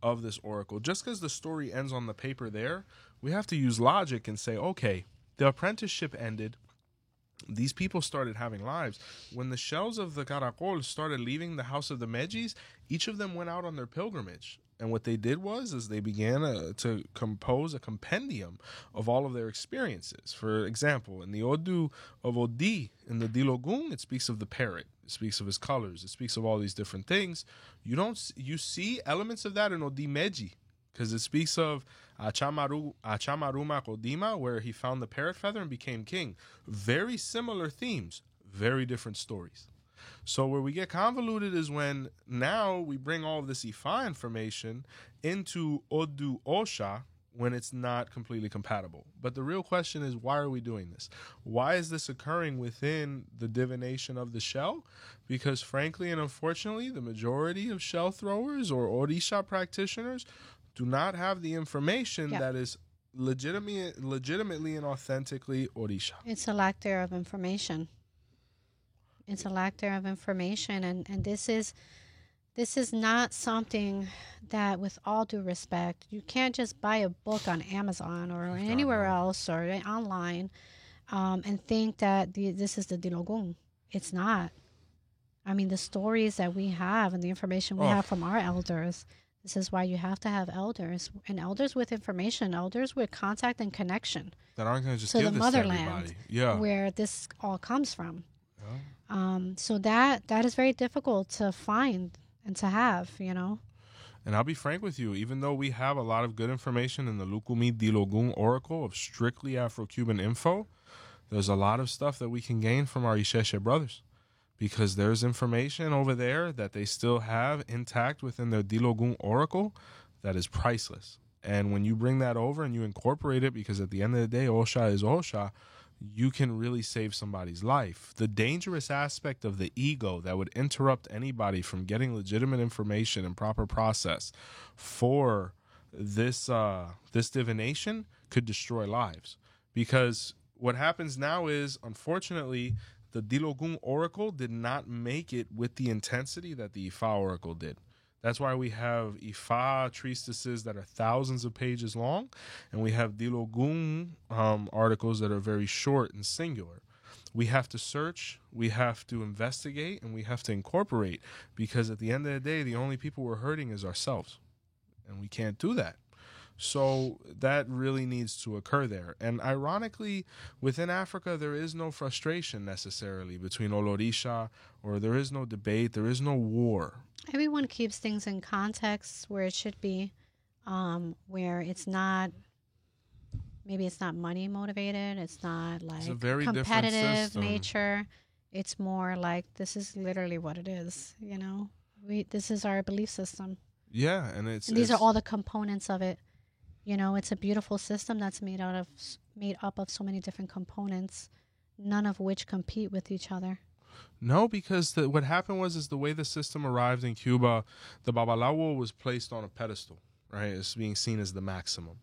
of this oracle. Just because the story ends on the paper there, we have to use logic and say, okay, the apprenticeship ended. These people started having lives. When the shells of the Caracol started leaving the house of the Medjis, each of them went out on their pilgrimage. And what they did is they began to compose a compendium of all of their experiences. For example, in the Odu of Odi, in the Dilogun, it speaks of the parrot. It speaks of his colors. It speaks of all these different things. You see elements of that in Odi Meji, because it speaks of Achamaru Makodima, where he found the parrot feather and became king. Very similar themes, very different stories. So where we get convoluted is when now we bring all of this Ifa information into Odu Osha when it's not completely compatible. But the real question is, why are we doing this? Why is this occurring within the divination of the shell? Because frankly and unfortunately, the majority of shell throwers or Orisha practitioners do not have the information that is legitimately and authentically Orisha. It's a lack there of information. It's a lack there of information, and this is not something that, with all due respect, you can't just buy a book on Amazon or anywhere else or online and think that this is the Dilogun. It's not. I mean, the stories that we have and the information we have from our elders, this is why you have to have elders, and elders with information, elders with contact and connection. That aren't going to just to give the this motherland, to everybody. where this all comes from. Yeah. So that is very difficult to find and to have, And I'll be frank with you, even though we have a lot of good information in the Lukumi Dilogun Oracle of strictly Afro-Cuban info, there's a lot of stuff that we can gain from our Isheshe brothers, because there's information over there that they still have intact within their Dilogun Oracle that is priceless. And when you bring that over and you incorporate it, because at the end of the day, Osha is Osha, you can really save somebody's life. The dangerous aspect of the ego that would interrupt anybody from getting legitimate information and proper process for this divination could destroy lives. Because what happens now is, unfortunately, the Dilogun Oracle did not make it with the intensity that the Ifa Oracle did. That's why we have Ifa treatises that are thousands of pages long, and we have Dilogun articles that are very short and singular. We have to search, we have to investigate, and we have to incorporate, because at the end of the day, the only people we're hurting is ourselves, and we can't do that. So that really needs to occur there. And ironically, within Africa, there is no frustration necessarily between Olorisha, or there is no debate, there is no war. Everyone keeps things in context where it should be, where it's not, maybe it's not money motivated, it's not like It's a very competitive different system. nature. It's more like, this is literally what it is, this is our belief system. Yeah, and These are all the components of it. It's a beautiful system that's made up of so many different components, none of which compete with each other. No, because what happened was the way the system arrived in Cuba, the Babalawo was placed on a pedestal, right? It's being seen as the maximum.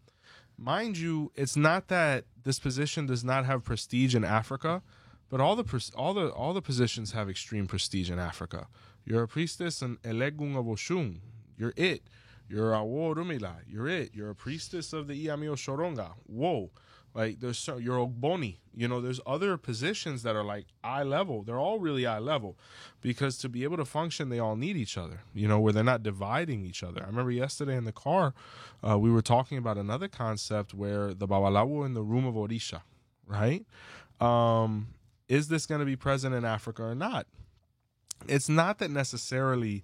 Mind you, it's not that this position does not have prestige in Africa, but all the positions have extreme prestige in Africa. You're a priestess in Elegun of Oshun. You're it. You're a Awo Rumila. You're it. You're a priestess of the Iamio Shoronga. Whoa. Like, you're Ogboni. There's other positions that are like eye level. They're all really eye level, because to be able to function, they all need each other, where they're not dividing each other. I remember yesterday in the car, we were talking about another concept where the Babalawo in the room of Orisha, right? Is this going to be present in Africa or not? It's not that necessarily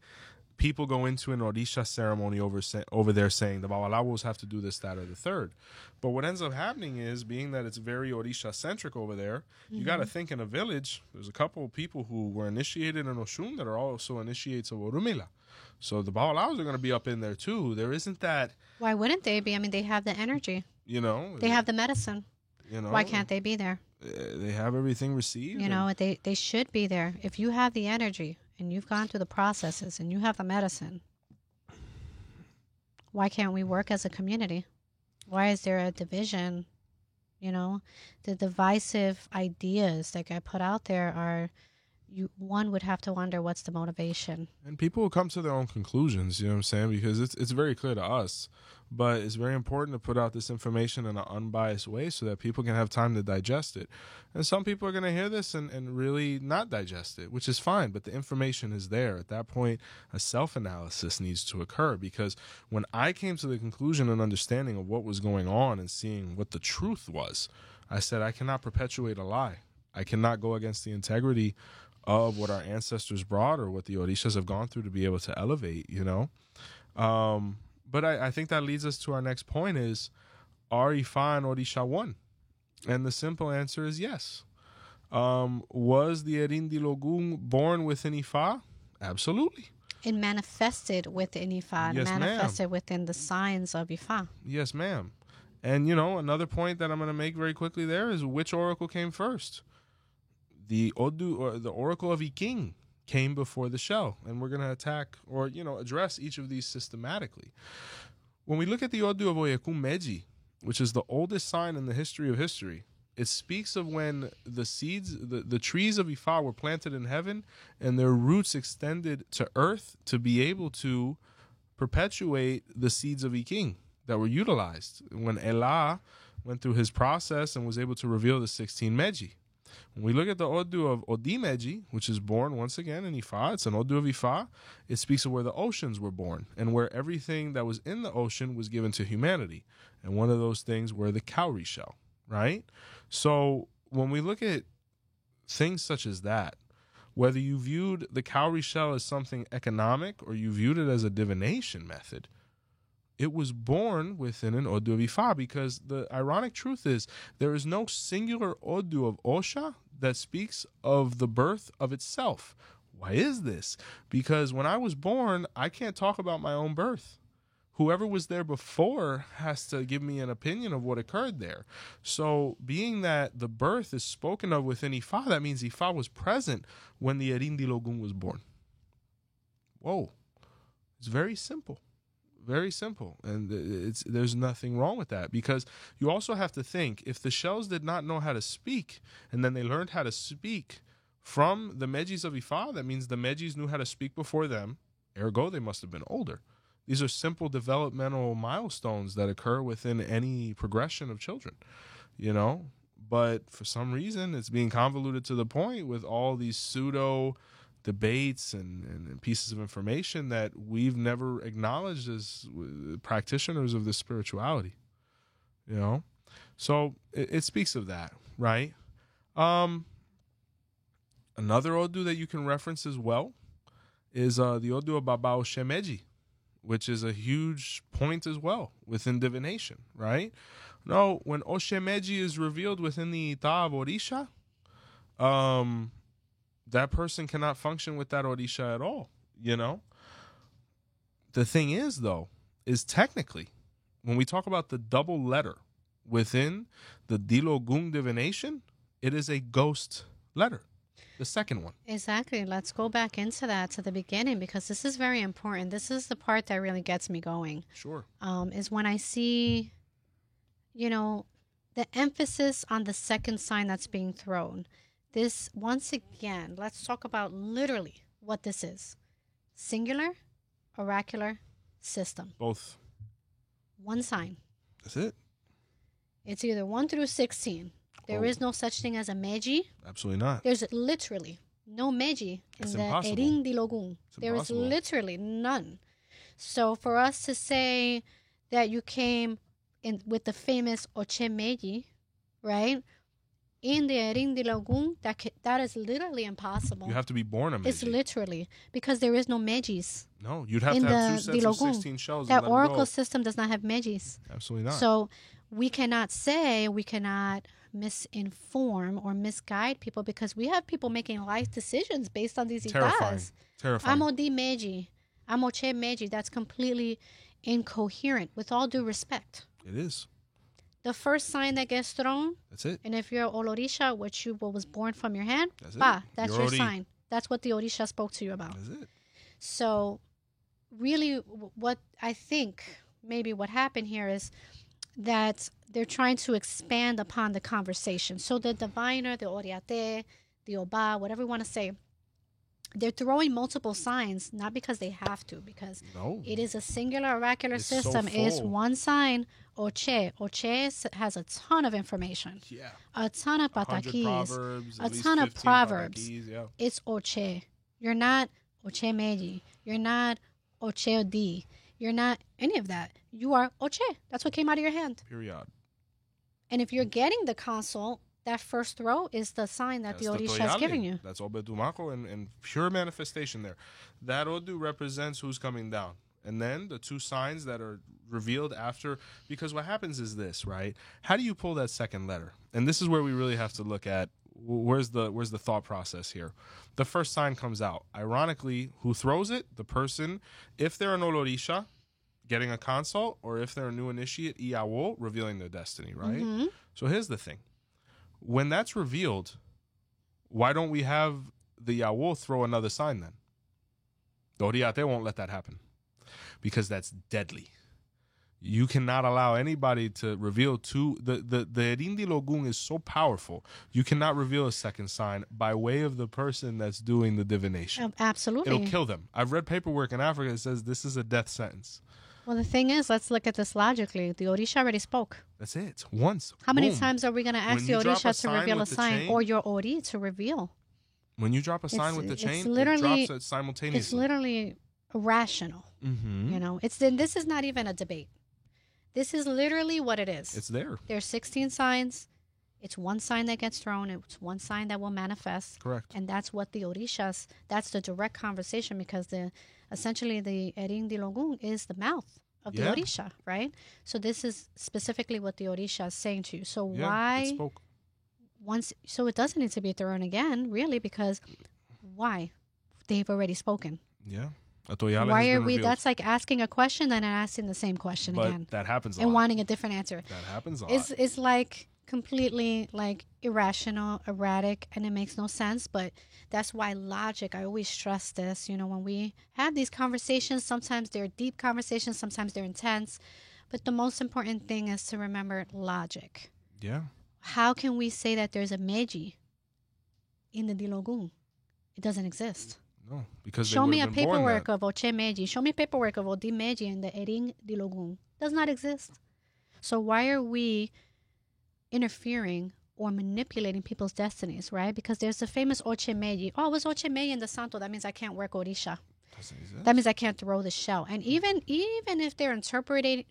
people go into an Orisha ceremony over there saying the Babalawos have to do this, that, or the third. But what ends up happening is, being that it's very Orisha-centric over there, you got to think in a village, there's a couple of people who were initiated in Oshun that are also initiates of Orumila. So the Babalawos are going to be up in there too. There isn't that... Why wouldn't they be? I mean, they have the energy. They have the medicine. Why can't they be there? They have everything received. They should be there. If you have the energy and you've gone through the processes and you have the medicine, why can't we work as a community? Why is there a division? You know, the divisive ideas that get put out there are, one would have to wonder what's the motivation. And people will come to their own conclusions, you know what I'm saying? Because it's very clear to us. But it's very important to put out this information in an unbiased way so that people can have time to digest it. And some people are going to hear this and really not digest it, which is fine. But the information is there. At that point, a self-analysis needs to occur. Because when I came to the conclusion and understanding of what was going on and seeing what the truth was, I said, I cannot perpetuate a lie. I cannot go against the integrity of what our ancestors brought or what the Orishas have gone through to be able to elevate, you know? But I think that leads us to our next point is, are Ifa and Orisha one? And the simple answer is yes. Was the Erindi Logun born within Ifa? Absolutely. It manifested within Ifa, Yes, manifested within the signs of Ifa. Yes, ma'am. And, you know, another point that I'm going to make very quickly there is which oracle came first? The Odu, or the Oracle of Iking, came before the shell, and we're going to attack or, you know, address each of these systematically. When we look at the Odu of Oyekum Meji, which is the oldest sign in the history of history, it speaks of when the seeds, the trees of Ifa were planted in heaven and their roots extended to earth to be able to perpetuate the seeds of Iking that were utilized when Ela went through his process and was able to reveal the 16 Meji. When we look at the Odu of Odimeji, which is born once again in Ifa, it's an Odu of Ifa, it speaks of where the oceans were born and where everything that was in the ocean was given to humanity. And one of those things were the cowrie shell, right? So when we look at things such as that, whether you viewed the cowrie shell as something economic or you viewed it as a divination method, it was born within an Odu of Ifa, because the ironic truth is there is no singular Odu of Osha that speaks of the birth of itself. Why is this? Because when I was born, I can't talk about my own birth. Whoever was there before has to give me an opinion of what occurred there. So being that the birth is spoken of within Ifa, that means Ifa was present when the Erindi Logun was born. Whoa. It's very simple. Very simple, and there's nothing wrong with that, because you also have to think, if the shells did not know how to speak and then they learned how to speak from the Mejis of Ifa, that means the Mejis knew how to speak before them, ergo they must have been older. These are simple developmental milestones that occur within any progression of children, you know, but for some reason it's being convoluted to the point with all these pseudo debates and pieces of information that we've never acknowledged as practitioners of this spirituality, you know? So it speaks of that, right? Another Odu that you can reference as well is the Odu of Baba Oshemeji, which is a huge point as well within divination, right? No, when Oshemeji is revealed within the Ita of Orisha, that person cannot function with that Orisha at all, you know? The thing is, though, is technically, when we talk about the double letter within the Dilogun divination, it is a ghost letter, the second one. Exactly. Let's go back into that to the beginning, because this is very important. This is the part that really gets me going. Sure. Is when I see, you know, the emphasis on the second sign that's being thrown. This, once again, let's talk about literally what this is. Singular, oracular system. Both. One sign. That's it. It's either 1 through 16. There is no such thing as a Meji. Absolutely not. There's literally no Meji in the Erindi Logun. There is literally none. So for us to say that you came in with the famous Oche Meji, right? In the Erindi Logun, that is literally impossible. You have to be born a Meji. It's literally, because there is no Mejis. No, you'd have to have 2 sets of 16 shells. That oracle system does not have Mejis. Absolutely not. So we cannot misinform or misguide people, because we have people making life decisions based on these itas. Terrifying. I'm Odi Meji. I'm Oche Meji. That's completely incoherent, with all due respect. It is. The first sign that gets thrown. That's it. And if you're Olorisha, what was born from your hand, that's your sign. That's what the Orisha spoke to you about. That's it. So really what I think maybe what happened here is that they're trying to expand upon the conversation. So the diviner, the oriate, the oba, whatever you want to say, they're throwing multiple signs, not because they have to, because No. it is a singular oracular It's so system. It's full. one sign, Oche. Has a ton of information, Yeah. a ton of 100 patakis, proverbs, a at least ton of 15 proverbs. patakis, yeah. It's Oche. You're not Oche Meiji. You're not Oche Odi. You're not any of that. You are Oche. That's what came out of your hand. Period. And if you're getting the consult, that first throw is the sign that the Orisha is giving you. That's Obedumako and pure manifestation there. That Odu represents who's coming down. And then the two signs that are revealed after, because what happens is this, right? How do you pull that second letter? And this is where we really have to look at where's the thought process here. The first sign comes out. Ironically, who throws it? The person, if they're an Olorisha, getting a consult, or if they're a new initiate, Iawo, revealing their destiny, right? Mm-hmm. So here's the thing. When that's revealed, why don't we have the Yawo throw another sign then? The Oriate won't let that happen because that's deadly. You cannot allow anybody to reveal two. The Erindi Logun is so powerful. You cannot reveal a second sign by way of the person that's doing the divination. Absolutely. It'll kill them. I've read paperwork in Africa that says this is a death sentence. Well, the thing is, let's look at this logically. The Orisha already spoke. That's it. Once. How many Boom. times are we going to ask When the you drop a Orisha to sign reveal a with the sign chain- or your Ori to reveal? When you drop a sign It's- with the it's chain, literally- it drops it simultaneously. It's literally irrational. Mm-hmm. You know, this is not even a debate. This is literally what it is. It's there. There's 16 signs. It's one sign that gets thrown. It's one sign that will manifest. Correct. And that's what the Orishas, that's the direct conversation, because essentially the Erin di Logun is the mouth of the Yeah. Orisha, right? So this is specifically what the Orisha is saying to you. So Yeah, it why spoke. so it doesn't need to be thrown again, really, because why? They've already spoken. Yeah. Atoyale Why has are been we revealed. that's like asking a question and then asking the same question But again that happens a and lot. wanting a different answer. That happens a lot. It's like completely like irrational, erratic, and it makes no sense. But that's why logic, I always stress this, you know, when we have these conversations, sometimes they're deep conversations, sometimes they're intense. But the most important thing is to remember logic. Yeah. How can we say that there's a Meiji in the Dilogun? It doesn't exist. No, because Show they me a would've been born paperwork that. of Oche Meiji. Show me paperwork of Odi Meiji in the Erin Dilogun. Does not exist. So why are we interfering or manipulating people's destinies, right? Because there's the famous Oche Meiji. Oh, it was Oche Meiji in the Santo. That means I can't work Orisha. Doesn't exist. That means I can't throw the shell. And even if they're interpreting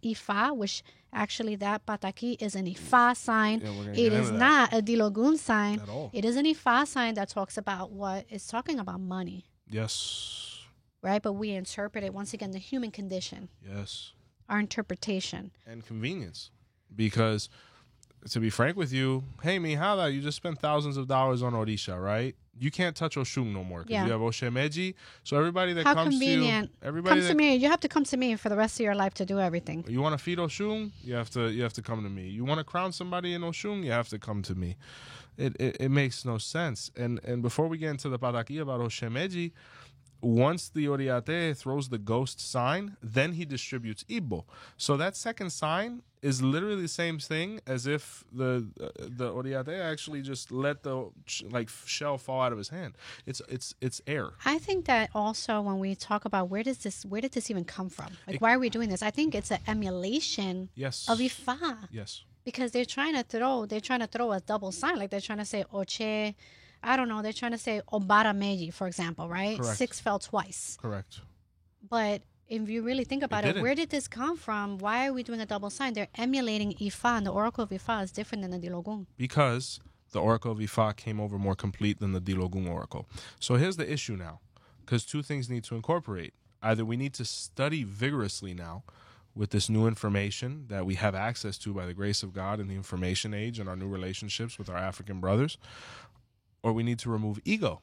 Ifa, which actually that pataki is an Ifa sign, Yeah, we're gonna it get is into that. not a Dilogun sign. At all. It is an Ifa sign that talks about what is talking about money, Yes. right? But we interpret it, once again, the human condition, Yes. our interpretation. And convenience. Because, to be frank with you, hey, Mihala, you just spent thousands of dollars on Orisha, right? You can't touch Oshun no more because Yeah. you have Oshemeji. So everybody that How comes convenient. to you, everybody Come to me. You have to come to me for the rest of your life to do everything. You want to feed Oshun? You have to come to me. You want to crown somebody in Oshun? You have to come to me. It makes no sense. And before we get into the Pataki about Oshemeji, once the Oriate throws the ghost sign, then he distributes Ibo. So that second sign is literally the same thing as if the Oriate actually just let the shell fall out of his hand. It's air. I think that also when we talk about where did this even come from? Like, why are we doing this? I think it's an emulation Yes. of Ifa. Yes. Because they're trying to throw a double sign. Like they're trying to say Oche, I don't know, they're trying to say Obara Meiji, for example, right? Correct. 6 fell twice. Correct. But if you really think about it, didn't. where did this come from? Why are we doing a double sign? They're emulating Ifa, and the Oracle of Ifa is different than the Dilogun. Because the Oracle of Ifa came over more complete than the Dilogun Oracle. So here's the issue now, because two things need to incorporate. Either we need to study vigorously now with this new information that we have access to by the grace of God in the information age and our new relationships with our African brothers, or we need to remove ego,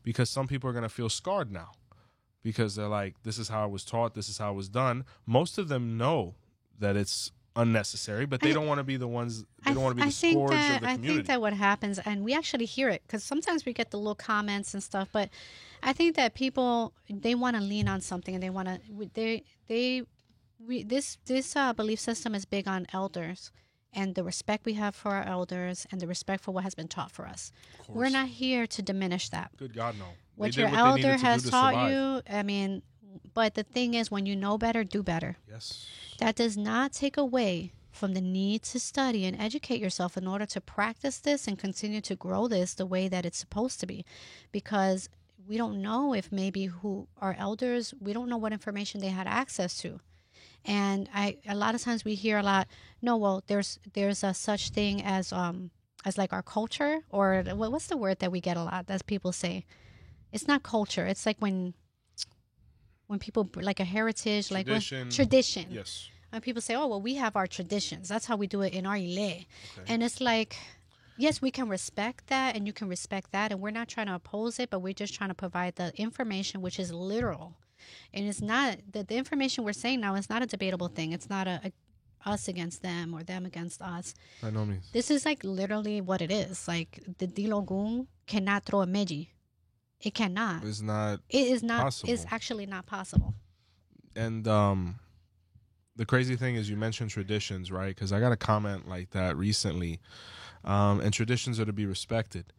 because some people are going to feel scarred now because they're like, this is how I was taught, this is how it was done. Most of them know that it's unnecessary, but they don't want to be the ones, they don't want to be the scourge of the community. I think that what happens, and we actually hear it, because sometimes we get the little comments and stuff, but I think that people, they want to lean on something, and they want to, this belief system is big on elders and the respect we have for our elders and the respect for what has been taught for us. Of course. We're not here to diminish that. Good God, no. What They your did what they elder needed to has do to taught survive. you, I mean, but the thing is, when you know better, do better. Yes. That does not take away from the need to study and educate yourself in order to practice this and continue to grow this the way that it's supposed to be. Because we don't know if maybe who our elders, we don't know what information they had access to. And a lot of times we hear a lot, no, well, there's a such thing as like our culture, or what's the word that we get a lot that people say? It's not culture. It's like when people, like a heritage, Tradition. like tradition. Yes. And people say, oh, well, we have our traditions. That's how we do it in our ile. Okay. And it's like, yes, we can respect that and you can respect that. And we're not trying to oppose it, but we're just trying to provide the information, which is literal. And it's not, the information we're saying now is not a debatable thing. It's not a us against them or them against us. By no means. This is like literally what it is. Like the Dilogun cannot throw a meji. It cannot. It's not. It is not. possible. It's actually not possible. And the crazy thing is you mentioned traditions, right? Because I got a comment like that recently. And traditions are to be respected.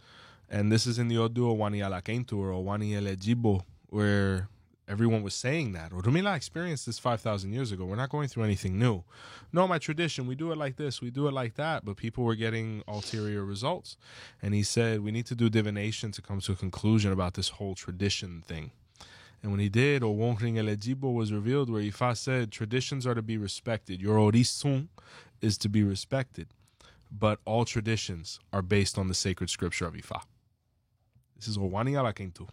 And this is in the Odu Owani Alakentu or Owani Elejibo, where everyone was saying that. Orumila experienced this 5,000 years ago. We're not going through anything new. No, my tradition, we do it like this, we do it like that. But people were getting ulterior results. And he said, we need to do divination to come to a conclusion about this whole tradition thing. And when he did, Owonring Elejibo was revealed, where Ifa said, traditions are to be respected. Your Orisun is to be respected. But all traditions are based on the sacred scripture of Ifa. This is Owani Alakentu.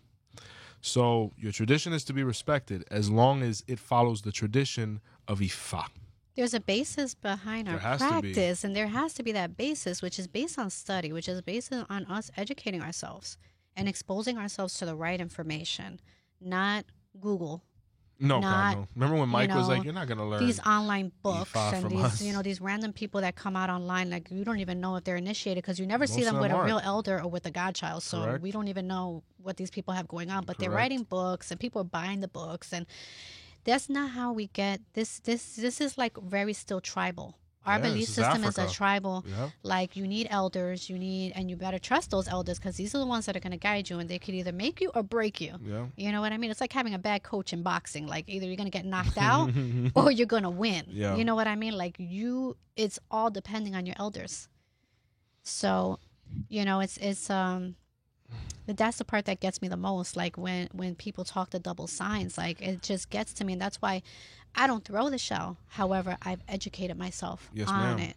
So your tradition is to be respected as long as it follows the tradition of Ifa. There's a basis behind our There has to be. practice, and there has to be that basis, which is based on study, which is based on us educating ourselves and exposing ourselves to the right information, not Google. No, Not, God, no. Remember when Mike was know, like, you're not going to learn These online books Ifa and from us. these random people that come out online, like you don't even know if they're initiated because you never see Most them of with them a real aren't. elder or with a godchild. So Correct. we don't even know what these people have going on. But they're Correct. writing books and people are buying the books, and that's not how we get this. This is like very still tribal. Our Yeah, belief this is system is a Africa. tribal. Yeah. Like you need elders, and you better trust those elders because these are the ones that are going to guide you, and they could either make you or break you. Yeah. You know what I mean? It's like having a bad coach in boxing. Like either you're going to get knocked out or you're going to win. Yeah. You know what I mean? Like it's all depending on your elders. So, but that's the part that gets me the most. Like when people talk the double signs, like it just gets to me. And that's why I don't throw the shell. However, I've educated myself Yes, on ma'am. it.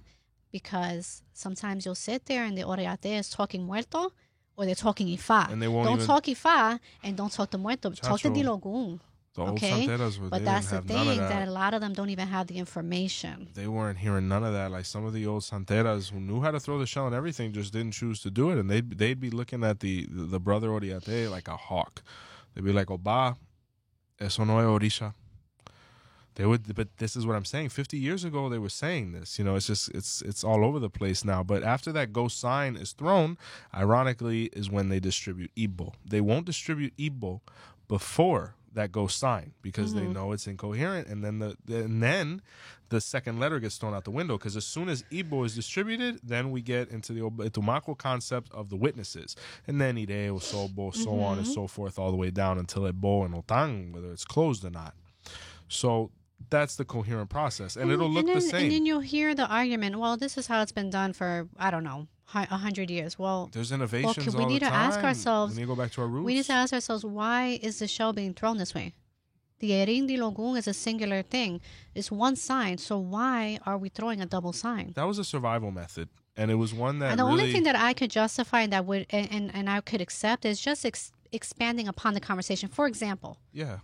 Because sometimes you'll sit there and the Oriate is talking muerto or they're talking Ifa. And they won't don't even- talk Ifa and don't talk to muerto. Talk to Chacho. Dilogun. The old Okay? Santeras were, But they that's didn't the have none thing, of that a lot of them don't even have the information. They weren't hearing none of that. Like some of the old Santeras who knew how to throw the shell and everything just didn't choose to do it. And they'd be looking at the brother Oriate like a hawk. They'd be like, Oba, eso no es orisha. They would, but this is what I'm saying. 50 years ago, they were saying this. You know, it's just it's all over the place now. But after that ghost sign is thrown, ironically, is when they distribute Igbo. They won't distribute Igbo before that ghost sign because they know it's incoherent, and then the second letter gets thrown out the window because as soon as Igbo is distributed, then we get into the Etumako concept of the witnesses, and then Ire, Osobo, so on and so forth, all the way down until Ebo and Otang, whether it's closed or not. So that's the coherent process, and it'll look the same. And then you'll hear the argument, well, this is how it's been done for, I don't know, 100 years. Well, There's innovations we all need the to time. ask ourselves- We need to go back to our roots. we need to ask ourselves, why is the shell being thrown this way? The Erin Dilogun is a singular thing. It's one sign, so why are we throwing a double sign? That was a survival method, and it was one that And the really... only thing that I could justify that would and I could accept is just expanding upon the conversation. For example, Yeah.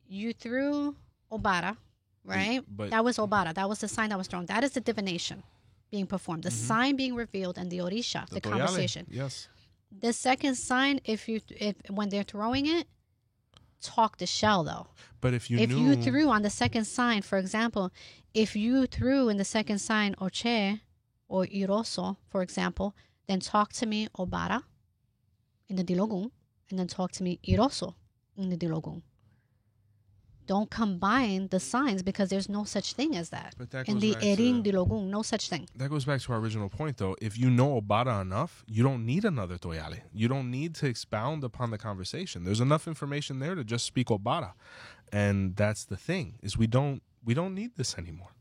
you threw Obara, right? But- That was Obara. That was the sign that was thrown. That is the divination being performed. The sign being revealed and the Orisha, the Toyale, conversation. Yes. The second sign, if when they're throwing it, talk the shell though. But if you If knew... you threw on the second sign, for example, if you threw in the second sign Oche or Iroso, for example, then talk to me Obara in the Dilogun, and then talk to me Iroso in the Dilogun. don't combine the signs because there's no such thing as that. But that In goes the back Erin to- Dilogún, no such thing. That goes back to our original point, though. If you know Obara enough, you don't need another Toyale. You don't need to expound upon the conversation. There's enough information there to just speak Obara. And that's the thing, is we don't need this anymore.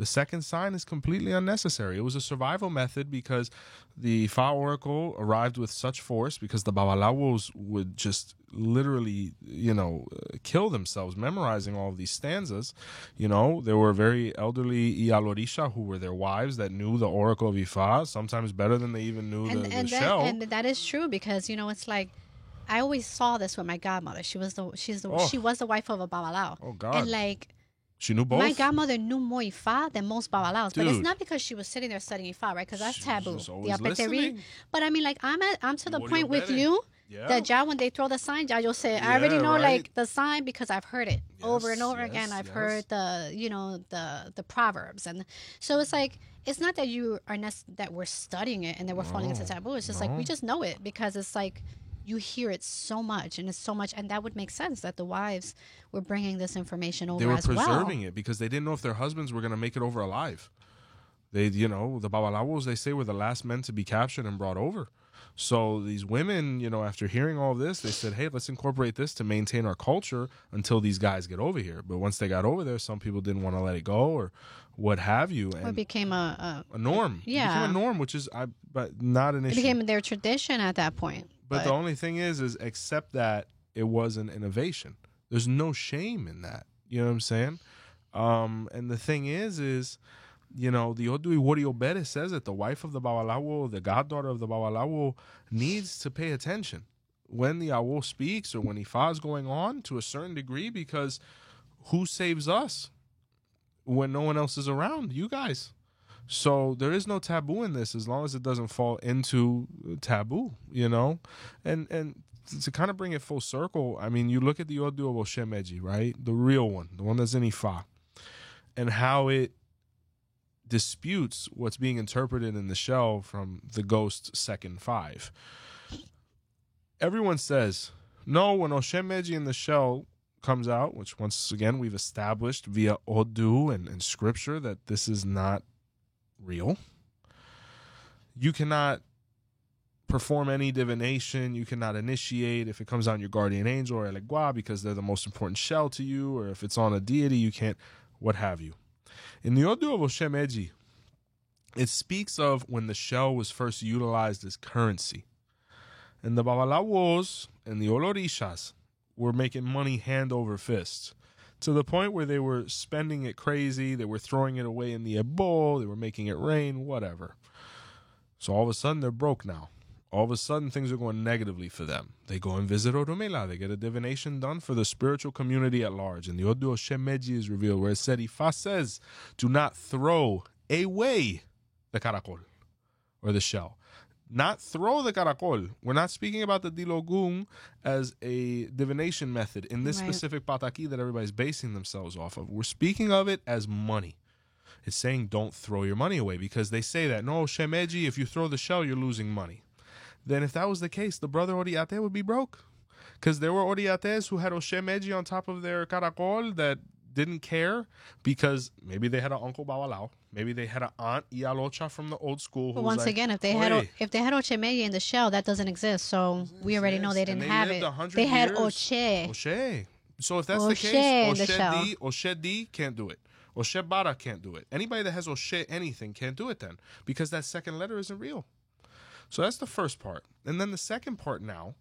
The second sign is completely unnecessary. It was a survival method because the Fa Oracle arrived with such force because the Babalawos would just literally, kill themselves memorizing all of these stanzas. There were very elderly Ialorisha who were their wives that knew the Oracle of Ifa, sometimes better than they even knew the shell. And that is true because, it's like, I always saw this with my godmother. She was the wife of a Babalao. Oh, God. And like, She knew both? my godmother knew more Ifa than most Babalaos, but it's Dude. not because she was sitting there studying Ifa, right? Because that's She taboo. was The always apeteri. listening. But I mean, like I'm to the What do point you with bet it? you Yeah. that ja, when they throw the sign, ja, you'll say, I already Yeah, know right. like the sign because I've heard it over and Yes, over again. yes, I've yes. heard the proverbs, and so it's like it's not that you are that we're studying it and that we're falling into No, taboo. It's just like we no. just know it because it's like. You hear it so much, and it's so much, and that would make sense that the wives were bringing this information over They were as well. preserving it because they didn't know if their husbands were going to make it over alive. They, the Babalawos, they say, were the last men to be captured and brought over. So these women, after hearing all this, they said, hey, let's incorporate this to maintain our culture until these guys get over here. But once they got over there, some people didn't want to let it go or what have you. Or And it became a norm. Yeah. It became a norm, which is but not an it issue. became their tradition at that point. But the only thing is except that it was an innovation. There's no shame in that. You know what I'm saying? And the thing is, the Odui Wariobere says that the wife of the Babalawo, the goddaughter of the Babalawo, needs to pay attention when the Awo speaks or when Ifa is going on to a certain degree, because who saves us when no one else is around? You guys. So there is no taboo in this as long as it doesn't fall into taboo, And to kind of bring it full circle, I mean, you look at the Odu of Oshemeji, right? The real one, the one that's in Ifa, and how it disputes what's being interpreted in the shell from the Ghost Second 5. Everyone says, no, when Oshemeji in the shell comes out, which once again we've established via Odu and scripture that this is not real. You cannot perform any divination. You cannot initiate if it comes on your guardian angel or Elegua because they're the most important shell to you, or if it's on a deity, you can't, what have you. In the Odu of Oshemeji, it speaks of when the shell was first utilized as currency. And the Babalawos and the Olorishas were making money hand over fist, to the point where they were spending it crazy. They were throwing it away in the Ebo. They were making it rain, whatever. So all of a sudden, they're broke now. All of a sudden, things are going negatively for them. They go and visit Oromela. They get a divination done for the spiritual community at large. And the Odu Oshemeji is revealed, where it said, Ifa says, do not throw away the caracol, or the shell. Not throw the caracol. We're not speaking about the Dilogún as a divination method in this Right. specific pataki that everybody's basing themselves off of. We're speaking of it as money. It's saying don't throw your money away, because they say that, no, Shemeji, if you throw the shell, you're losing money. Then if that was the case, the brother Oriate would be broke. Because there were Oriates who had Oshemeji on top of their caracol that didn't care, because maybe they had an uncle Bawalao, maybe they had an aunt Ialocha from the old school. But who was once like, again, if they "Oye, had Ochemeji in the shell, that doesn't exist. So we already know they And didn't they have lived it. 100 They had years. Oche. Oshe. So if that's the Oshe case, in the shell. Oshe D can't do it. Oshe Bara can't do it. Anybody that has Oshe anything can't do it then, because that second letter isn't real. So that's the first part. And then the second part now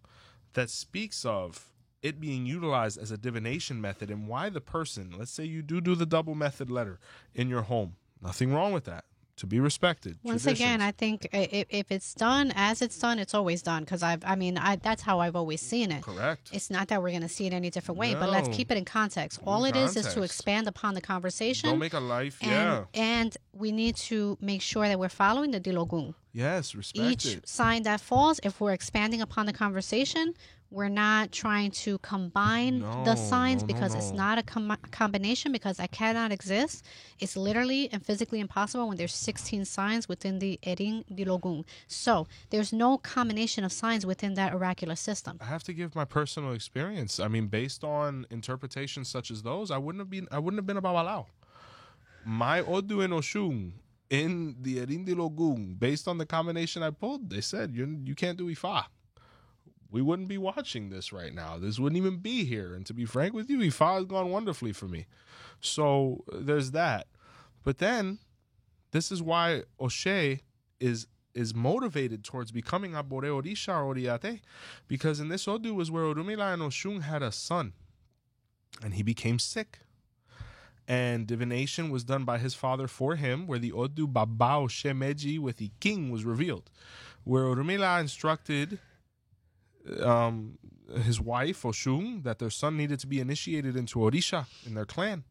that speaks of it being utilized as a divination method, and why the person, let's say you do the double method letter in your home. Nothing wrong with that. To be respected. Once Traditions. again, I think if it's done as it's done, it's always done. Because that's how I've always seen it. Correct. It's not that we're going to see it any different way, but let's No. keep it in context. All In it is to context. expand upon the conversation. Don't make a life. And we need to make sure that we're following the Dilogun. Yes, respect Each it. sign that falls, if we're expanding upon the conversation, We're not trying to combine the signs because it's No. not a combination because I cannot exist. It's literally and physically impossible when there's 16 signs within the Erin di Logun. So there's no combination of signs within that oracular system. I have to give my personal experience. I mean, based on interpretations such as those, I wouldn't have been a Babalao. My Odu and Oshun in the Erin di Logun, based on the combination I pulled, they said you can't do Ifa. We wouldn't be watching this right now. This wouldn't even be here. And to be frank with you, Ifa has gone wonderfully for me. So there's that. But then, this is why Oshe is motivated towards becoming a Bore Orisha or Oriate, because in this Odu was where Orunmila and Oshun had a son, and he became sick. And divination was done by his father for him, where the Odu Baba Oshe Meji with the king was revealed, where Orunmila instructed his wife Oshun that their son needed to be initiated into Orisha in their clan,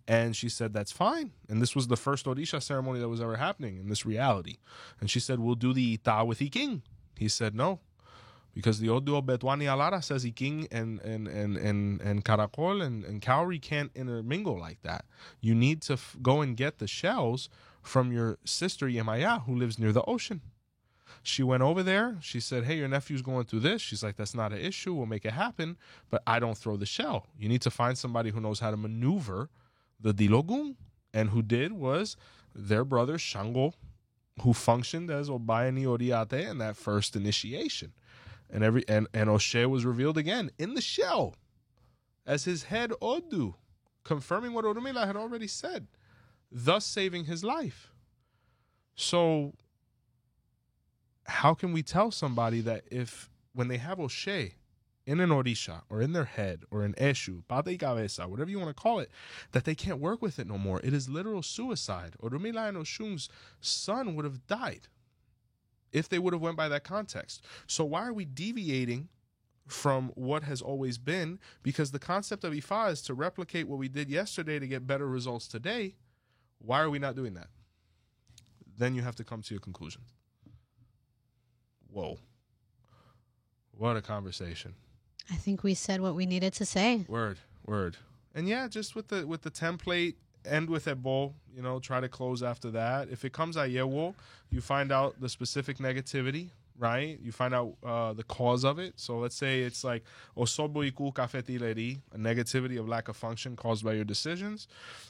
and she said that's fine. And this was the first Orisha ceremony that was ever happening in this reality. And she said, we'll do the Ita with the king. He said no, because the Odu Betwani Alara says the king and Caracol and Cowrie can't intermingle like that. You need to go and get the shells from your sister Yemaya, who lives near the ocean. She went over there. She said, hey, your nephew's going through this. She's like, that's not an issue. We'll make it happen. But I don't throw the shell. You need to find somebody who knows how to maneuver the Dilogun. And who did was their brother Shango, who functioned as Obayani Oriate in that first initiation. And Oshe was revealed again in the shell as his head Odu, confirming what Orunmila had already said, thus saving his life. So how can we tell somebody that if, when they have Oshe in an Orisha or in their head or an Eshu, Pata y Cabeza, whatever you want to call it, that they can't work with it no more? It is literal suicide. Orunmila and Oshun's son would have died if they would have went by that context. So why are we deviating from what has always been? Because the concept of Ifa is to replicate what we did yesterday to get better results today. Why are we not doing that? Then you have to come to your conclusion. Whoa. What a conversation. I think we said what we needed to say. Word. And yeah, just with the template, end with Ebo, try to close after that. If it comes Ayewo, you find out the specific negativity, right? You find out the cause of it. So let's say it's like Osobo Iku Kafetileri, a negativity of lack of function caused by your decisions.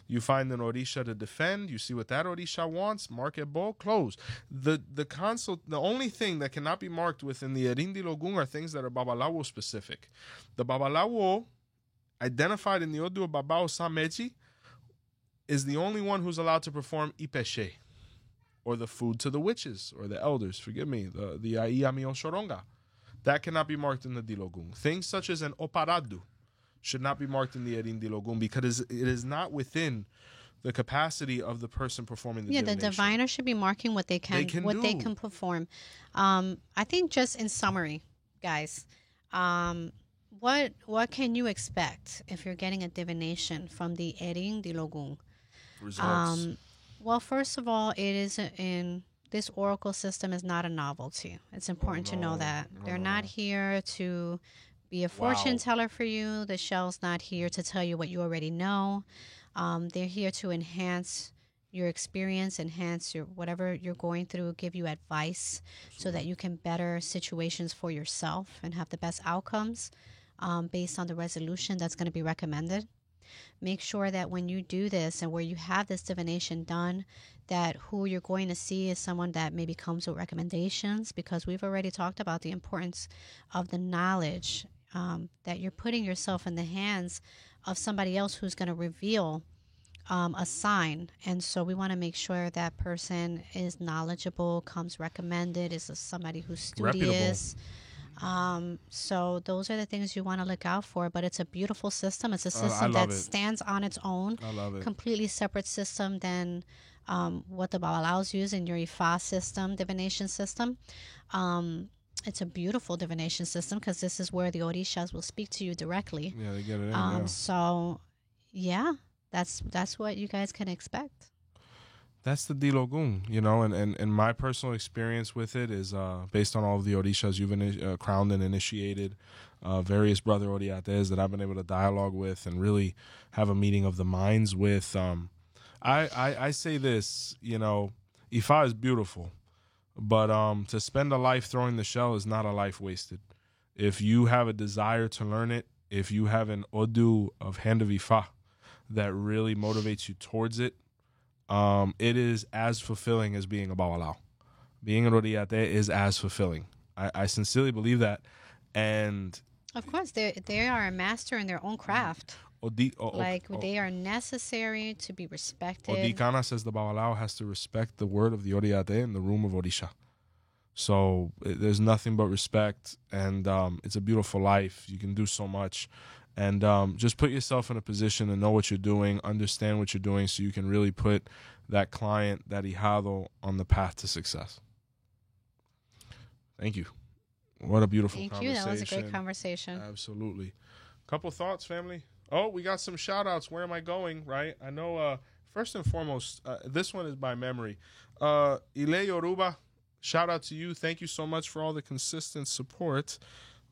You find an Orisha to defend. You see what that Orisha wants. Mark Ebo, close. The only thing that cannot be marked within the Erin di Logun are things that are Babalawo specific. The Babalawo identified in the Odu of Babao Sameji is the only one who's allowed to perform Ipeshe, or the food to the witches, or the elders, forgive me, the Aiyami Oshoronga. That cannot be marked in the Dilogun. Things such as an Oparadu should not be marked in the Erin Dilogun because it is not within the capacity of the person performing the divination. The diviner should be marking what they can perform. I think just in summary, guys, what can you expect if you're getting a divination from the Erin Dilogun? Results. Well, first of all, it is in this oracle system is not a novelty. It's important to know that. They're not here to be a fortune teller for you. The shell's not here to tell you what you already know. They're here to enhance your experience, enhance your whatever you're going through, give you advice so that you can better situations for yourself and have the best outcomes based on the resolution that's going to be recommended. Make sure that when you do this and where you have this divination done, that who you're going to see is someone that maybe comes with recommendations, because we've already talked about the importance of the knowledge, that you're putting yourself in the hands of somebody else who's going to reveal a sign. And so we want to make sure that person is knowledgeable, comes recommended, is somebody who's studious. So those are the things you want to look out for, but it's a beautiful system. It's a system that stands on its own. I love it. Completely separate system than what the Babalaos use in your Ifa system, divination system. It's a beautiful divination system because this is where the Orishas will speak to you directly. Yeah, they get it in, So, yeah, that's what you guys can expect. That's the Dilogun, you know, and my personal experience with it is based on all of the Orishas you've crowned and initiated, various brother Oriates that I've been able to dialogue with and really have a meeting of the minds with. I say this, you know, Ifa is beautiful, but to spend a life throwing the shell is not a life wasted. If you have a desire to learn it, if you have an Odu of Hand of Ifa that really motivates you towards it, it is as fulfilling as being a Bawalao. Being an Oriate is as fulfilling. I sincerely believe that. And of course, they are a master in their own craft. They are necessary to be respected. Odikana says the Bawalao has to respect the word of the Oriate in the room of Orisha. So there's nothing but respect, and it's a beautiful life. You can do so much. And just put yourself in a position to know what you're doing, understand what you're doing, so you can really put that client, that hijado, on the path to success. Thank you. What a beautiful conversation. Thank you. That was a great conversation. Absolutely. Couple thoughts, family. Oh, we got some shout-outs. Where am I going, right? I know, first and foremost, this one is by memory. Ile Yoruba, shout out to you. Thank you so much for all the consistent support.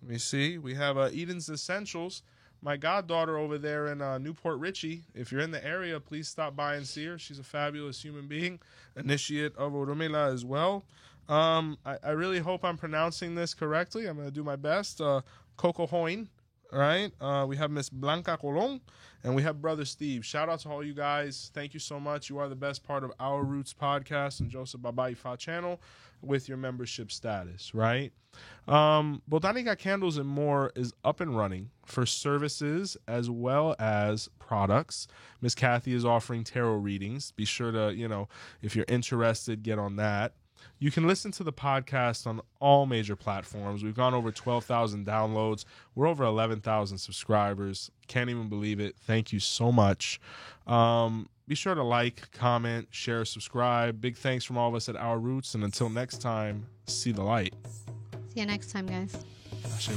Let me see. We have Eden's Essentials. My goddaughter over there in Newport Richie. If you're in the area, please stop by and see her. She's a fabulous human being, initiate of Oromila as well. I really hope I'm pronouncing this correctly. I'm going to do my best. Coco Hoin, right? We have Miss Blanca Colon, and we have Brother Steve. Shout out to all you guys. Thank you so much. You are the best part of Our Roots podcast and Joseph Baba Ifa channel with your membership status, right? Botanica Candles and More is up and running for services as well as products. Miss Kathy is offering tarot readings. Be sure to, you know, if you're interested, get on that. You can listen to the podcast on all major platforms. We've gone over 12,000 downloads. We're over 11,000 subscribers. Can't even believe it. Thank you so much. Be sure to like, comment, share, subscribe. Big thanks from all of us at Our Roots. And until next time, see the light. See you next time, guys. Ashe.